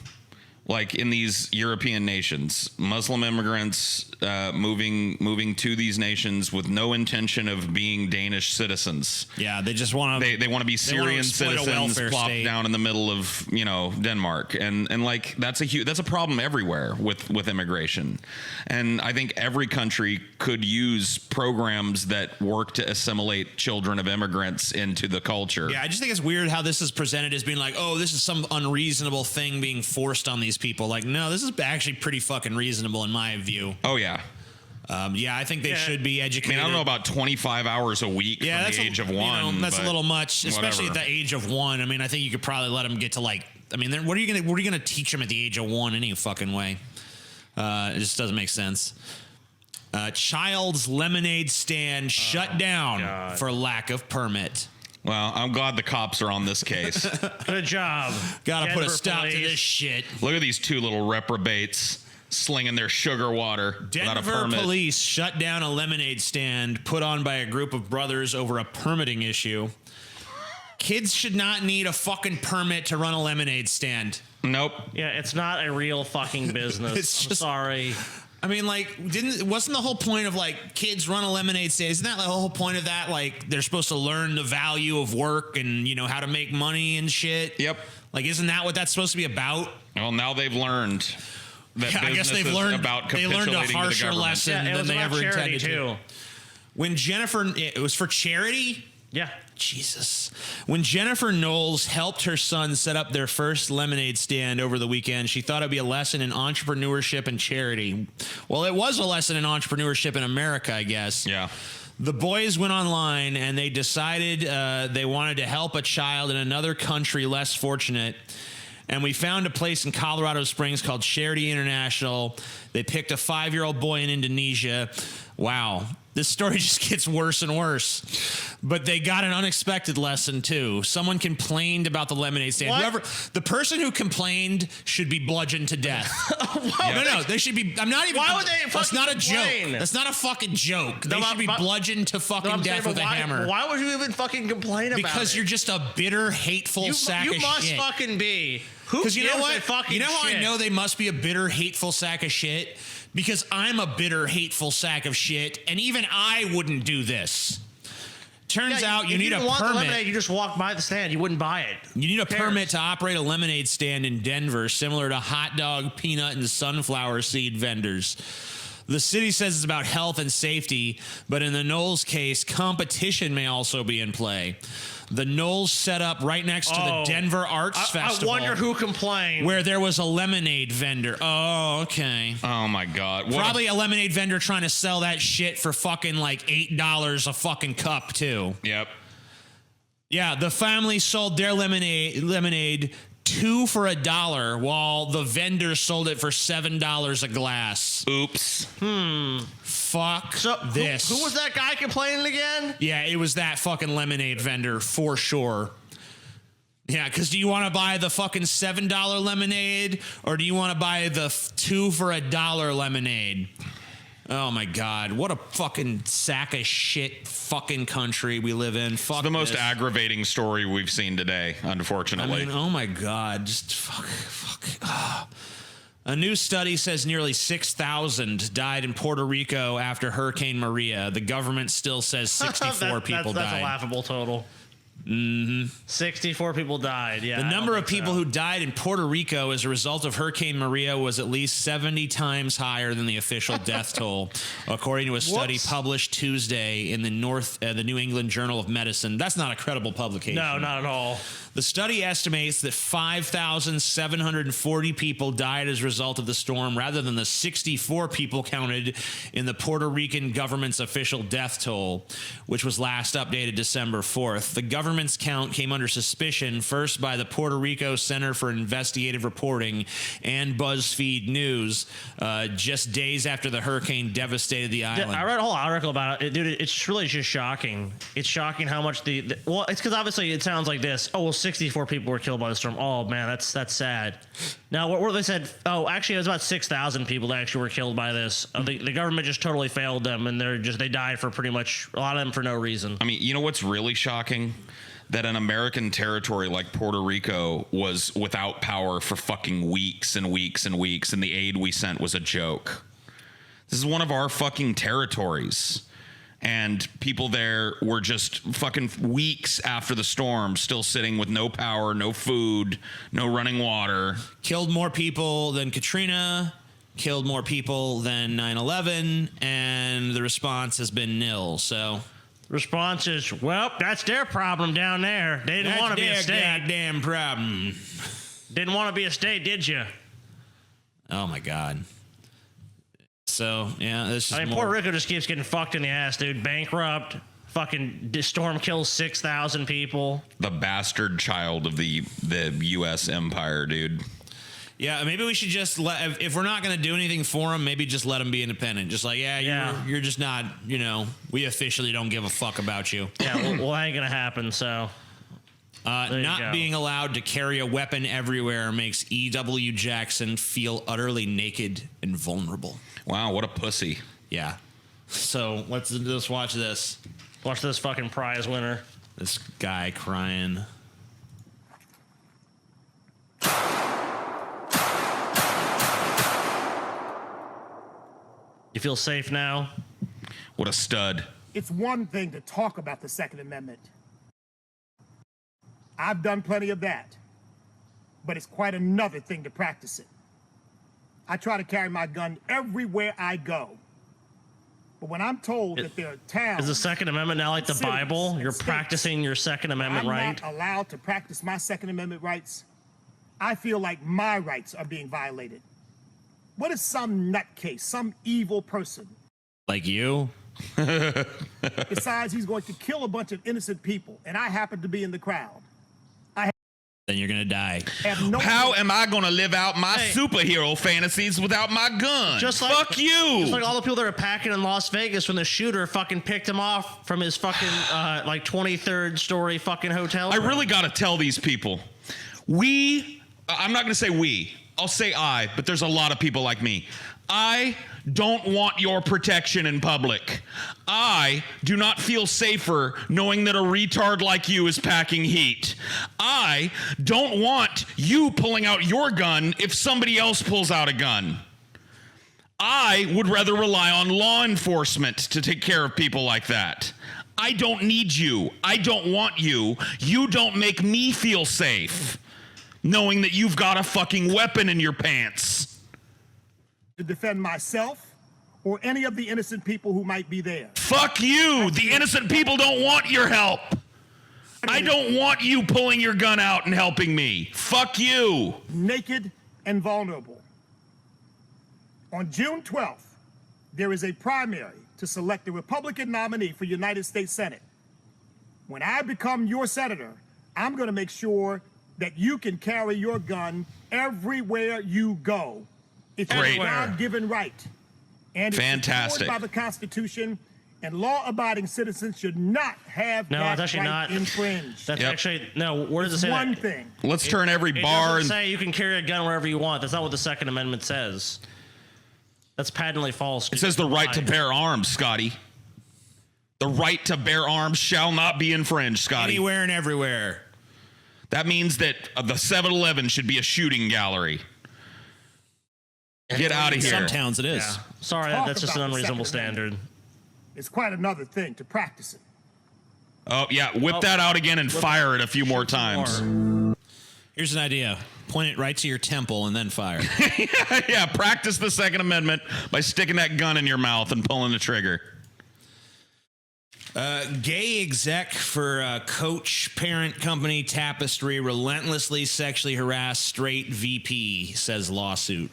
Like in these European nations, Muslim immigrants moving to these nations with no intention of being Danish citizens. Yeah, they just want to. They want to be Syrian citizens plopped down in the middle of Denmark, and like that's a problem everywhere with immigration, and I think every country could use programs that work to assimilate children of immigrants into the culture. Yeah, I just think it's weird how this is presented as being like, oh, this is some unreasonable thing being forced on these people. Like, no, this is actually pretty fucking reasonable in my view. Oh yeah. I think they should be educated. I mean, I don't know about 25 hours a week from the age of 1. That's a little much, especially at the age of 1. I mean, I think you could probably let them get to what are you gonna teach them at the age of 1 any fucking way? It just doesn't make sense. Child's lemonade stand shut down for lack of permit. Well, I'm glad the cops are on this case. Good job. Gotta put a stop to this shit. Look at these 2 little reprobates slinging their sugar water without a Denver permit. police shut down a lemonade stand put on by a group of brothers over a permitting issue. Kids should not need a fucking permit to run a lemonade stand. Nope. Yeah, it's not a real fucking business. I'm sorry. I mean, like, wasn't the whole point of, like, kids run a lemonade stand? Isn't that the whole point of that? Like, they're supposed to learn the value of work and, how to make money and shit? Yep. Like, isn't that what that's supposed to be about? Well, now they've learned that I guess they've learned about they learned a harsher lesson than they ever intended to. When Jennifer, it was for charity? Yeah. Jesus. When Jennifer Knowles helped her son set up their first lemonade stand over the weekend, she thought it'd be a lesson in entrepreneurship and charity. Well, it was a lesson in entrepreneurship in America, I guess. Yeah. The boys went online and they decided they wanted to help a child in another country less fortunate. And we found a place in Colorado Springs called Charity International. They picked a 5-year-old boy in Indonesia. Wow. This story just gets worse and worse. But they got an unexpected lesson, too. Someone complained about the lemonade stand. The person who complained should be bludgeoned to death. No, they should be. I'm not even. Why would they? That's not a complain? joke. That's not a fucking joke. They should be bludgeoned to fucking death with a hammer. Why would you even fucking complain about it? Because you're just a bitter, hateful sack of shit. You must fucking be. Because you know what? You know how I know they must be a bitter, hateful sack of shit? Because I'm a bitter, hateful sack of shit, and even I wouldn't do this. Turns out you need a permit. Lemonade, you just walk by the stand. You wouldn't buy it. You need a permit to operate a lemonade stand in Denver, similar to hot dog, peanut, and sunflower seed vendors. The city says it's about health and safety, but in the Knowles case, competition may also be in play. The Knowles set up right next to the Denver Arts Festival. I wonder who complained. Where there was a lemonade vendor. Oh, okay. Oh, my God. Probably a lemonade vendor trying to sell that shit for fucking like $8 a fucking cup, too. Yep. Yeah, the family sold their lemonade 2 for $1, while the vendor sold it for $7 a glass. Oops. Fuck this. Who was that guy complaining again? Yeah, it was that fucking lemonade vendor for sure. Yeah, because do you want to buy the fucking $7 lemonade or do you want to buy the 2 for $1 lemonade? Oh my God, what a fucking sack of shit fucking country we live in. Fuck, it's the most aggravating story we've seen today, unfortunately. I mean, oh my God, just fuck. A new study says nearly 6,000 died in Puerto Rico after Hurricane Maria. The government still says 64 people died. That's a laughable total. 64 people died. Yeah. The number of people who died in Puerto Rico as a result of Hurricane Maria was at least 70 times higher than the official death toll, according to a study published Tuesday in the New England Journal of Medicine. That's not a credible publication. No, not at all. The study estimates that 5,740 people died as a result of the storm, rather than the 64 people counted in the Puerto Rican government's official death toll, which was last updated December 4th. The government's count came under suspicion first by the Puerto Rico Center for Investigative Reporting and BuzzFeed News, just days after the hurricane devastated the island. I read a whole article about it. Dude, it's really just shocking. It's shocking how much well, it's because obviously it sounds like this. Oh, well, 64 people were killed by the storm. Oh, man, that's sad. Now, what they said, actually, it was about 6,000 people that actually were killed by this. The government just totally failed them, and they died for pretty much, a lot of them for no reason. I mean, you know what's really shocking? That an American territory like Puerto Rico was without power for fucking weeks and weeks and weeks, and the aid we sent was a joke. This is one of our fucking territories. And people there were just fucking weeks after the storm, still sitting with no power, no food, no running water. Killed more people than Katrina, killed more people than 9/11, and the response has been nil. So, response is, well, that's their problem down there. They didn't want to be a state. Goddamn problem. Didn't want to be a state, did you? Oh my God. So, yeah, this is Puerto Rico just keeps getting fucked in the ass, dude. Bankrupt. Fucking storm kills 6,000 people. The bastard child of the U.S. empire, dude. Yeah, maybe we should just if we're not going to do anything for them, maybe just let them be independent. Just like, you're just not, we officially don't give a fuck about you. Yeah, well, that ain't going to happen, so. Not being allowed to carry a weapon everywhere makes E.W. Jackson feel utterly naked and vulnerable. Wow, what a pussy. Yeah. So let's just watch this. Watch this fucking prize winner. This guy crying. You feel safe now? What a stud. It's one thing to talk about the Second Amendment. I've done plenty of that. But it's quite another thing to practice it. I try to carry my gun everywhere I go. But when I'm told that there are towns... Is the Second Amendment now like the Bible? You're practicing your Second Amendment right? I'm not allowed to practice my Second Amendment rights. I feel like my rights are being violated. What if some nutcase, some evil person... Like you? Besides, he's going to kill a bunch of innocent people, and I happen to be in the crowd. Then you're gonna die. How am I gonna live out my superhero fantasies without my gun? Fuck you. Just like all the people that are packing in Las Vegas when the shooter fucking picked him off from his fucking like 23rd story fucking hotel room. I really gotta tell these people. I'm not gonna say we. I'll say I, but there's a lot of people like me. I don't want your protection in public. I do not feel safer knowing that a retard like you is packing heat. I don't want you pulling out your gun if somebody else pulls out a gun. I would rather rely on law enforcement to take care of people like that. I don't need you. I don't want you. You don't make me feel safe knowing that you've got a fucking weapon in your pants. To defend myself or any of the innocent people who might be there. Fuck you! The innocent people don't want your help. I don't want you pulling your gun out and helping me. Fuck you! Naked and vulnerable. On June 12th, there is a primary to select the Republican nominee for United States Senate. When I become your senator, I'm going to make sure that you can carry your gun everywhere you go. It's a God-given right. And fantastic. It's by the Constitution, and law-abiding citizens should not have that right infringed. That's actually, no, where does it say one that? thing. Let's turn every bar and say you can carry a gun wherever you want. That's not what the Second Amendment says. That's patently false. It says the right to bear arms, Scotty. The right to bear arms shall not be infringed, Scotty. Anywhere and everywhere. That means that the 7-Eleven should be a shooting gallery. Get out of here. Some towns it is. Yeah. Sorry, that's just an unreasonable standard. It's quite another thing to practice it. Oh, yeah. Whip that out again and fire it a few more times. Here's an idea. Point it right to your temple and then fire. Yeah, practice the Second Amendment by sticking that gun in your mouth and pulling the trigger. Gay exec for Coach parent company Tapestry relentlessly sexually harassed straight VP, says lawsuit.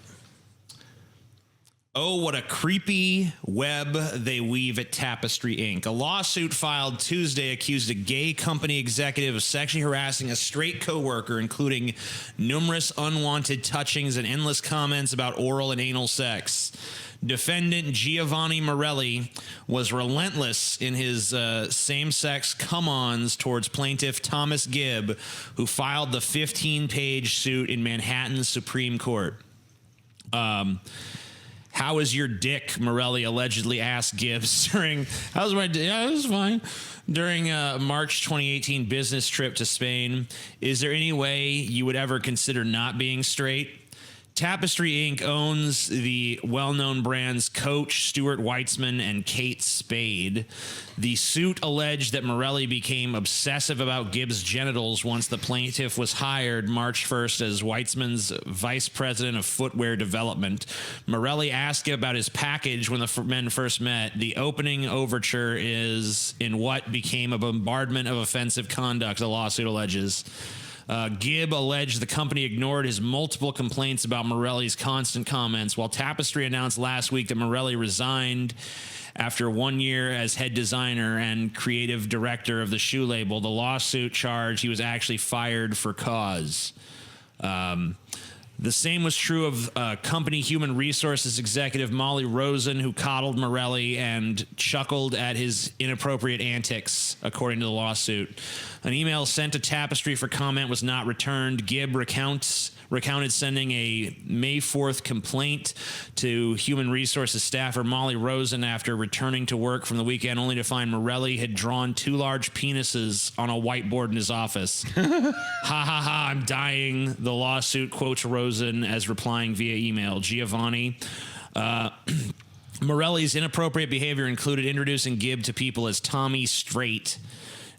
Oh, what a creepy web they weave at Tapestry, Inc. A lawsuit filed Tuesday accused a gay company executive of sexually harassing a straight coworker, including numerous unwanted touchings and endless comments about oral and anal sex. Defendant Giovanni Morelli was relentless in his same-sex come-ons towards plaintiff Thomas Gibb, who filed the 15-page suit in Manhattan's Supreme Court. How is your dick? Morelli allegedly asked Gibbs during, how's my dick? Yeah, it was fine. During a March 2018 business trip to Spain. Is there any way you would ever consider not being straight? Tapestry Inc. owns the well-known brands Coach, Stuart Weitzman, and Kate Spade. The suit alleged that Morelli became obsessive about Gibbs' genitals once the plaintiff was hired March 1st as Weitzman's vice president of footwear development. Morelli asked Gibb about his package when the men first met. The opening overture is in what became a bombardment of offensive conduct, the lawsuit alleges. Gibb alleged the company ignored his multiple complaints about Morelli's constant comments, while Tapestry announced last week that Morelli resigned after 1 year as head designer and creative director of the shoe label. The lawsuit charged he was actually fired for cause. The same was true of company human resources executive Molly Rosen, who coddled Morelli and chuckled at his inappropriate antics, according to the lawsuit. An email sent to Tapestry for comment was not returned. Gibb recounted sending a May 4th complaint to human resources staffer Molly Rosen after returning to work from the weekend, only to find Morelli had drawn 2 large penises on a whiteboard in his office. Ha ha ha, I'm dying. The lawsuit quotes Rosen as replying via email. Giovanni. Morelli's inappropriate behavior included introducing Gibb to people as Tommy Straight.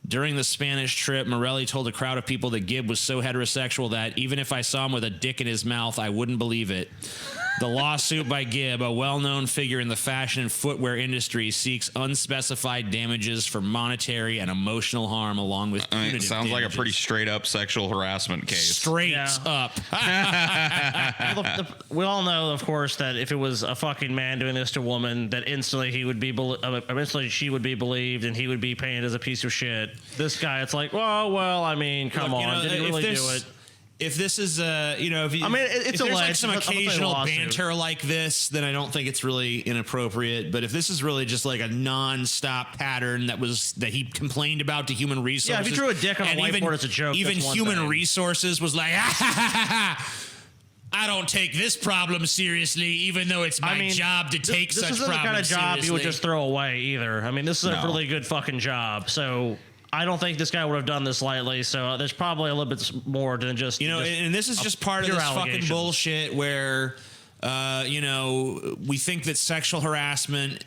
During the Spanish trip, Morelli told a crowd of people that Gibb was so heterosexual that even if I saw him with a dick in his mouth, I wouldn't believe it. The lawsuit by Gibb, a well-known figure in the fashion and footwear industry, seeks unspecified damages for monetary and emotional harm along with punitive sounds like a damages. pretty straight up sexual harassment case. Straight up. We all know, of course, that if it was a fucking man doing this to a woman, that instantly she would be believed and he would be painted as a piece of shit. This guy, it's like, well, I mean, come on, did he really do it? If this is if you, I mean, it's if there's like alleged. some I'll tell you occasional lawsuit. banter like this, then I don't think it's really inappropriate. But if this is really just like a non-stop pattern that he complained about to human resources, Yeah, if you drew a dick on a and whiteboard as a joke, even that's one human thing. resources was like, I don't take this problem seriously, even though it's my job to take this such isn't the kind of problems job you would seriously. just throw away either. I mean, this is a really good fucking job. So I don't think this guy would have done this lightly. So there's probably a little bit more than just and this is just part of pure this fucking allegations. bullshit where we think that sexual harassment,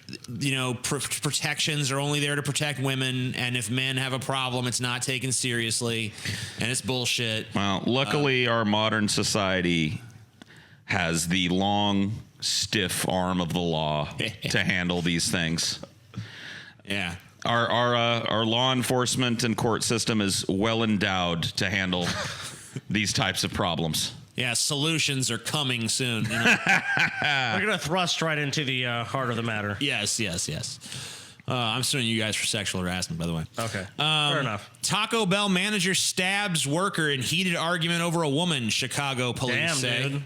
protections are only there to protect women, and if men have a problem, it's not taken seriously, and it's bullshit. Well, luckily, our modern society has the long, stiff arm of the law to handle these things. Yeah. Our law enforcement and court system is well endowed to handle these types of problems. Yeah, solutions are coming soon. We're gonna thrust right into the heart of the matter. Yes. I'm suing you guys for sexual harassment, by the way. Okay, fair enough. Taco Bell manager stabs worker in heated argument over a woman, Chicago police say. Dude.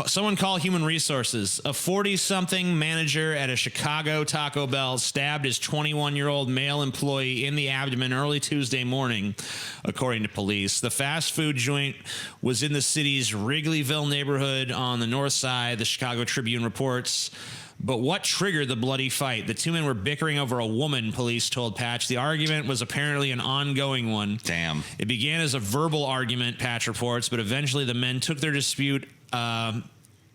Someone call human resources. A 40-something manager at a Chicago Taco Bell stabbed his 21-year-old male employee in the abdomen early Tuesday morning, according to police. The fast food joint was in the city's Wrigleyville neighborhood on the north side, the Chicago Tribune reports. But what triggered the bloody fight? The two men were bickering over a woman, police told Patch. The argument was apparently an ongoing one. Damn. It began as a verbal argument, Patch reports, but eventually the men took their dispute out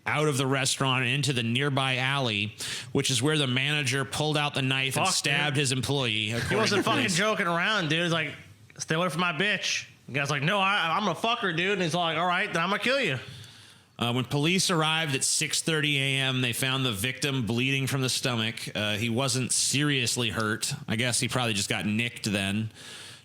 of the restaurant and into the nearby alley, which is where the manager pulled out the knife and stabbed his employee. He wasn't fucking joking around, dude. He's like, stay away from my bitch. The guy's like, no, I'm gonna fuck her, dude. And he's like, all right, then I'm gonna kill you. When police arrived at 6:30 a.m., they found the victim bleeding from the stomach. He wasn't seriously hurt. I guess he probably just got nicked then.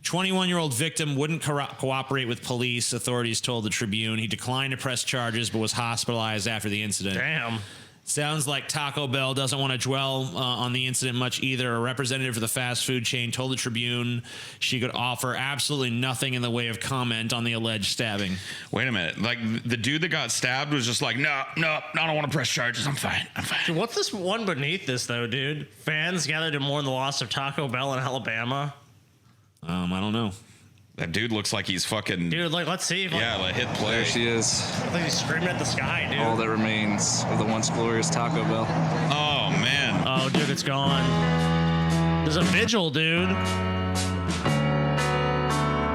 21-year-old victim wouldn't cooperate with police, authorities told the Tribune. He declined to press charges but was hospitalized after the incident. Damn. Sounds like Taco Bell doesn't want to dwell on the incident much either. A representative for the fast food chain told the Tribune she could offer absolutely nothing in the way of comment on the alleged stabbing. Wait a minute. Like, the dude that got stabbed was just like, no, I don't want to press charges. I'm fine. Dude, what's this one beneath this, though, dude? Fans gathered to mourn the loss of Taco Bell in Alabama. I don't know. That dude looks like he's fucking... Dude, like, let's see. Like hit play. There she is. I think he's screaming at the sky, dude. All that remains of the once glorious Taco Bell. Oh, man. Oh, dude, it's gone. There's a vigil, dude.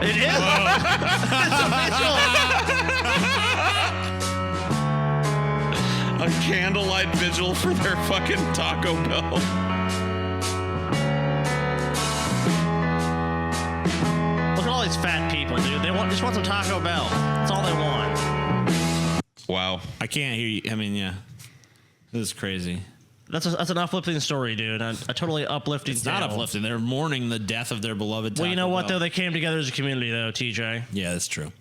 It is. It's a vigil. A candlelight vigil for their fucking Taco Bell. Look at all these fat people, dude. They just want some Taco Bell. That's all they want. Wow. I can't hear you. I mean, yeah. This is crazy. That's an uplifting story, dude. A totally uplifting It's not tale. uplifting. They're mourning the death of their beloved Taco Well, you know what, Bell. though? They came together as a community, though, TJ. Yeah, that's true.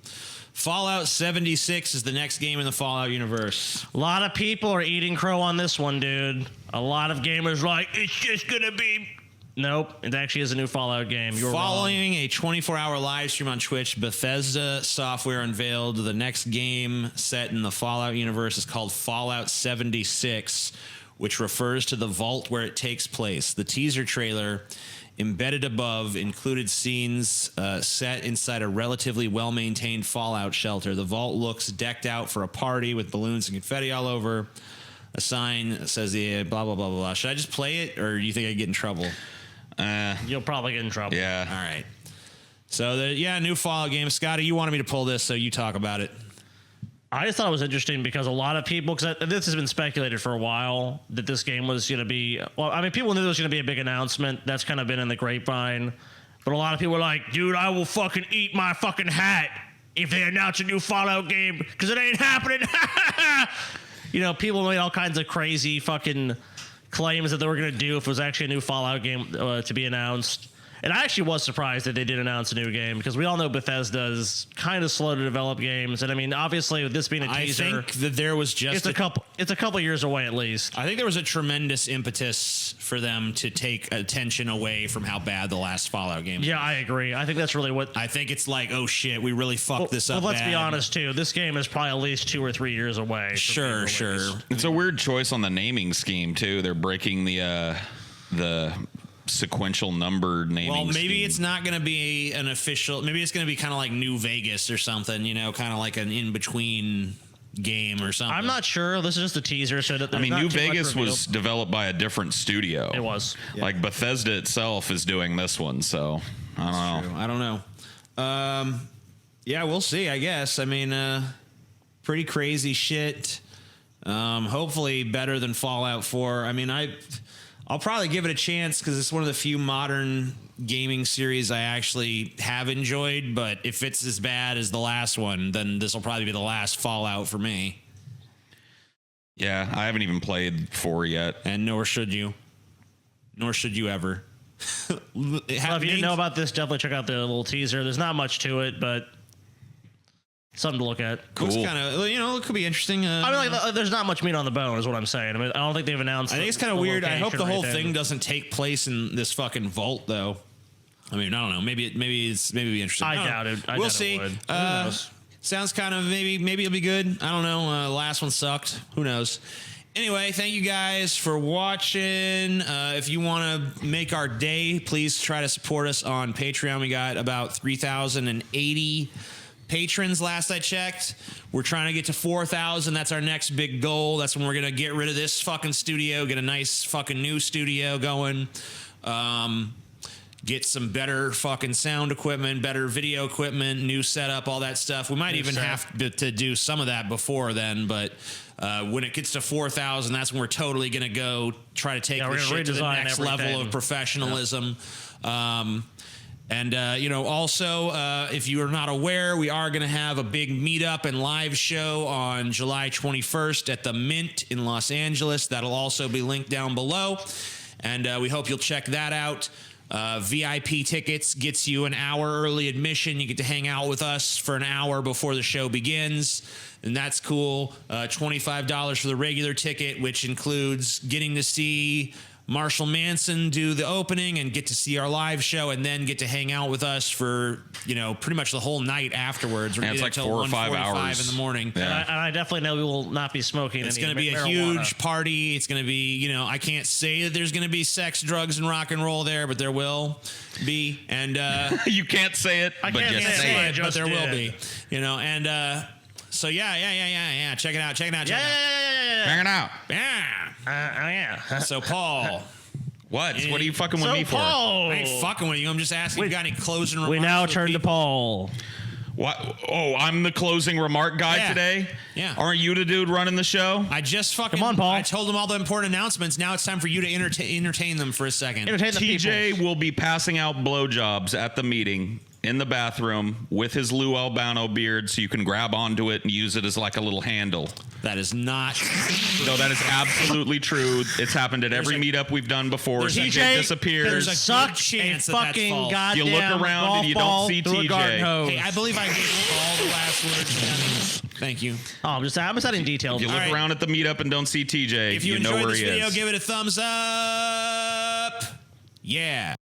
Fallout 76 is the next game in the Fallout universe. A lot of people are eating crow on this one, dude. A lot of gamers are like, it's just gonna be... Nope, it actually is a new Fallout game. You're Following a 24-hour live stream on Twitch, Bethesda Software unveiled the next game set in the Fallout universe is called Fallout 76, which refers to the vault where it takes place. The teaser trailer, embedded above, included scenes set inside a relatively well-maintained Fallout shelter. The vault looks decked out for a party with balloons and confetti all over. A sign says the blah, blah, blah, blah, blah. Should I just play it, or do you think I'd get in trouble? You'll probably get in trouble. Yeah. All right. So, new Fallout game. Scotty, you wanted me to pull this, so you talk about it. I just thought it was interesting because a lot of people, because this has been speculated for a while, that this game was going to be, well, I mean, people knew there was going to be a big announcement. That's kind of been in the grapevine. But a lot of people were like, dude, I will fucking eat my fucking hat if they announce a new Fallout game, because it ain't happening. You know, people made all kinds of crazy fucking claims that they were going to do if it was actually a new Fallout game to be announced. And I actually was surprised that they did announce a new game, because we all know Bethesda is kind of slow to develop games. And I mean, obviously, with this being a teaser, I think that there was just it's a couple years away at least. I think there was a tremendous impetus for them to take attention away from how bad the last Fallout game was. Yeah, I agree. I think that's really what... I think it's like, oh shit, we really fucked this up. Well, let's bad. be honest too. This game is probably at least 2 or 3 years away. Sure. It's a weird choice on the naming scheme too. They're breaking the sequential numbered naming. Well, maybe scheme. it's not going to be an official. Maybe it's going to be kind of like New Vegas or something. You know, kind of like an in between game or something. I'm not sure. This is just a teaser. So I mean, New Vegas was developed by a different studio. It was. Like Bethesda itself is doing this one, so I don't know. I don't know. Yeah, we'll see. I guess. I mean, pretty crazy shit. Hopefully better than Fallout 4. I mean, I'll probably give it a chance because it's one of the few modern gaming series I actually have enjoyed. But if it's as bad as the last one, then this will probably be the last Fallout for me. Yeah, I haven't even played 4 yet. And nor should you. Nor should you ever. Well, if you didn't know about this, definitely check out the little teaser. There's not much to it, but something to look at. Cool. It's kind of, you know, it could be interesting. I mean, like, there's not much meat on the bone, is what I'm saying. I mean, I don't think they've announced. I think it's kind of weird. I hope the whole thing doesn't take place in this fucking vault, though. I mean, I don't know. Maybe be interesting. I doubt it. We'll see. Sounds kind of maybe it'll be good. I don't know. Last one sucked. Who knows? Anyway, thank you guys for watching. If you want to make our day, please try to support us on Patreon. We got about 3,080 patrons last I checked. We're trying to get to 4,000. That's our next big goal. That's when we're going to get rid of this fucking studio, get a nice fucking new studio going. Get some better fucking sound equipment, better video equipment, new setup, all that stuff. We might even have to do some of that before then, but when it gets to 4,000, that's when we're totally going to go try to take this shit to the next level of professionalism. You know, also, if you are not aware, we are going to have a big meetup and live show on July 21st at the Mint in Los Angeles. That'll also be linked down below. And we hope you'll check that out. VIP tickets gets you an hour early admission. You get to hang out with us for an hour before the show begins. And that's cool. $25 for the regular ticket, which includes getting to see Marshall Manson do the opening and get to see our live show and then get to hang out with us for, you know, pretty much the whole night afterwards. It's like 4 or 5 hours in the morning. Yeah. And I definitely know we will not be smoking. It's going to be a huge party. It's going to be, you know, I can't say that there's going to be sex, drugs, and rock and roll there, but there will be. And you can't say it, but just say it. But there will be, you know, and so yeah. Check it out. Yeah. Check it out. Yeah. So Paul. What are you fucking with me for? I ain't fucking with you. I'm just asking if you got any closing remarks. We now turn to Paul. What? Oh, I'm the closing remark guy today? Yeah. Aren't you the dude running the show? I just fucking... Come on, Paul. I told them all the important announcements. Now it's time for you to entertain them for a second. TJ will be passing out blowjobs at the meeting in the bathroom with his Lou Albano beard, so you can grab onto it and use it as like a little handle. That is not... No, that is absolutely true. It's happened at every meetetup we've done before. TJ disappears. There's a good chance that's false. You look around and you don't see TJ. Hey, I believe I gave all the last words. Thank you. Oh, I'm just adding details. If you look around at the meetup and don't see TJ, if you know enjoyed where this he video, is. give it a thumbs up. Yeah.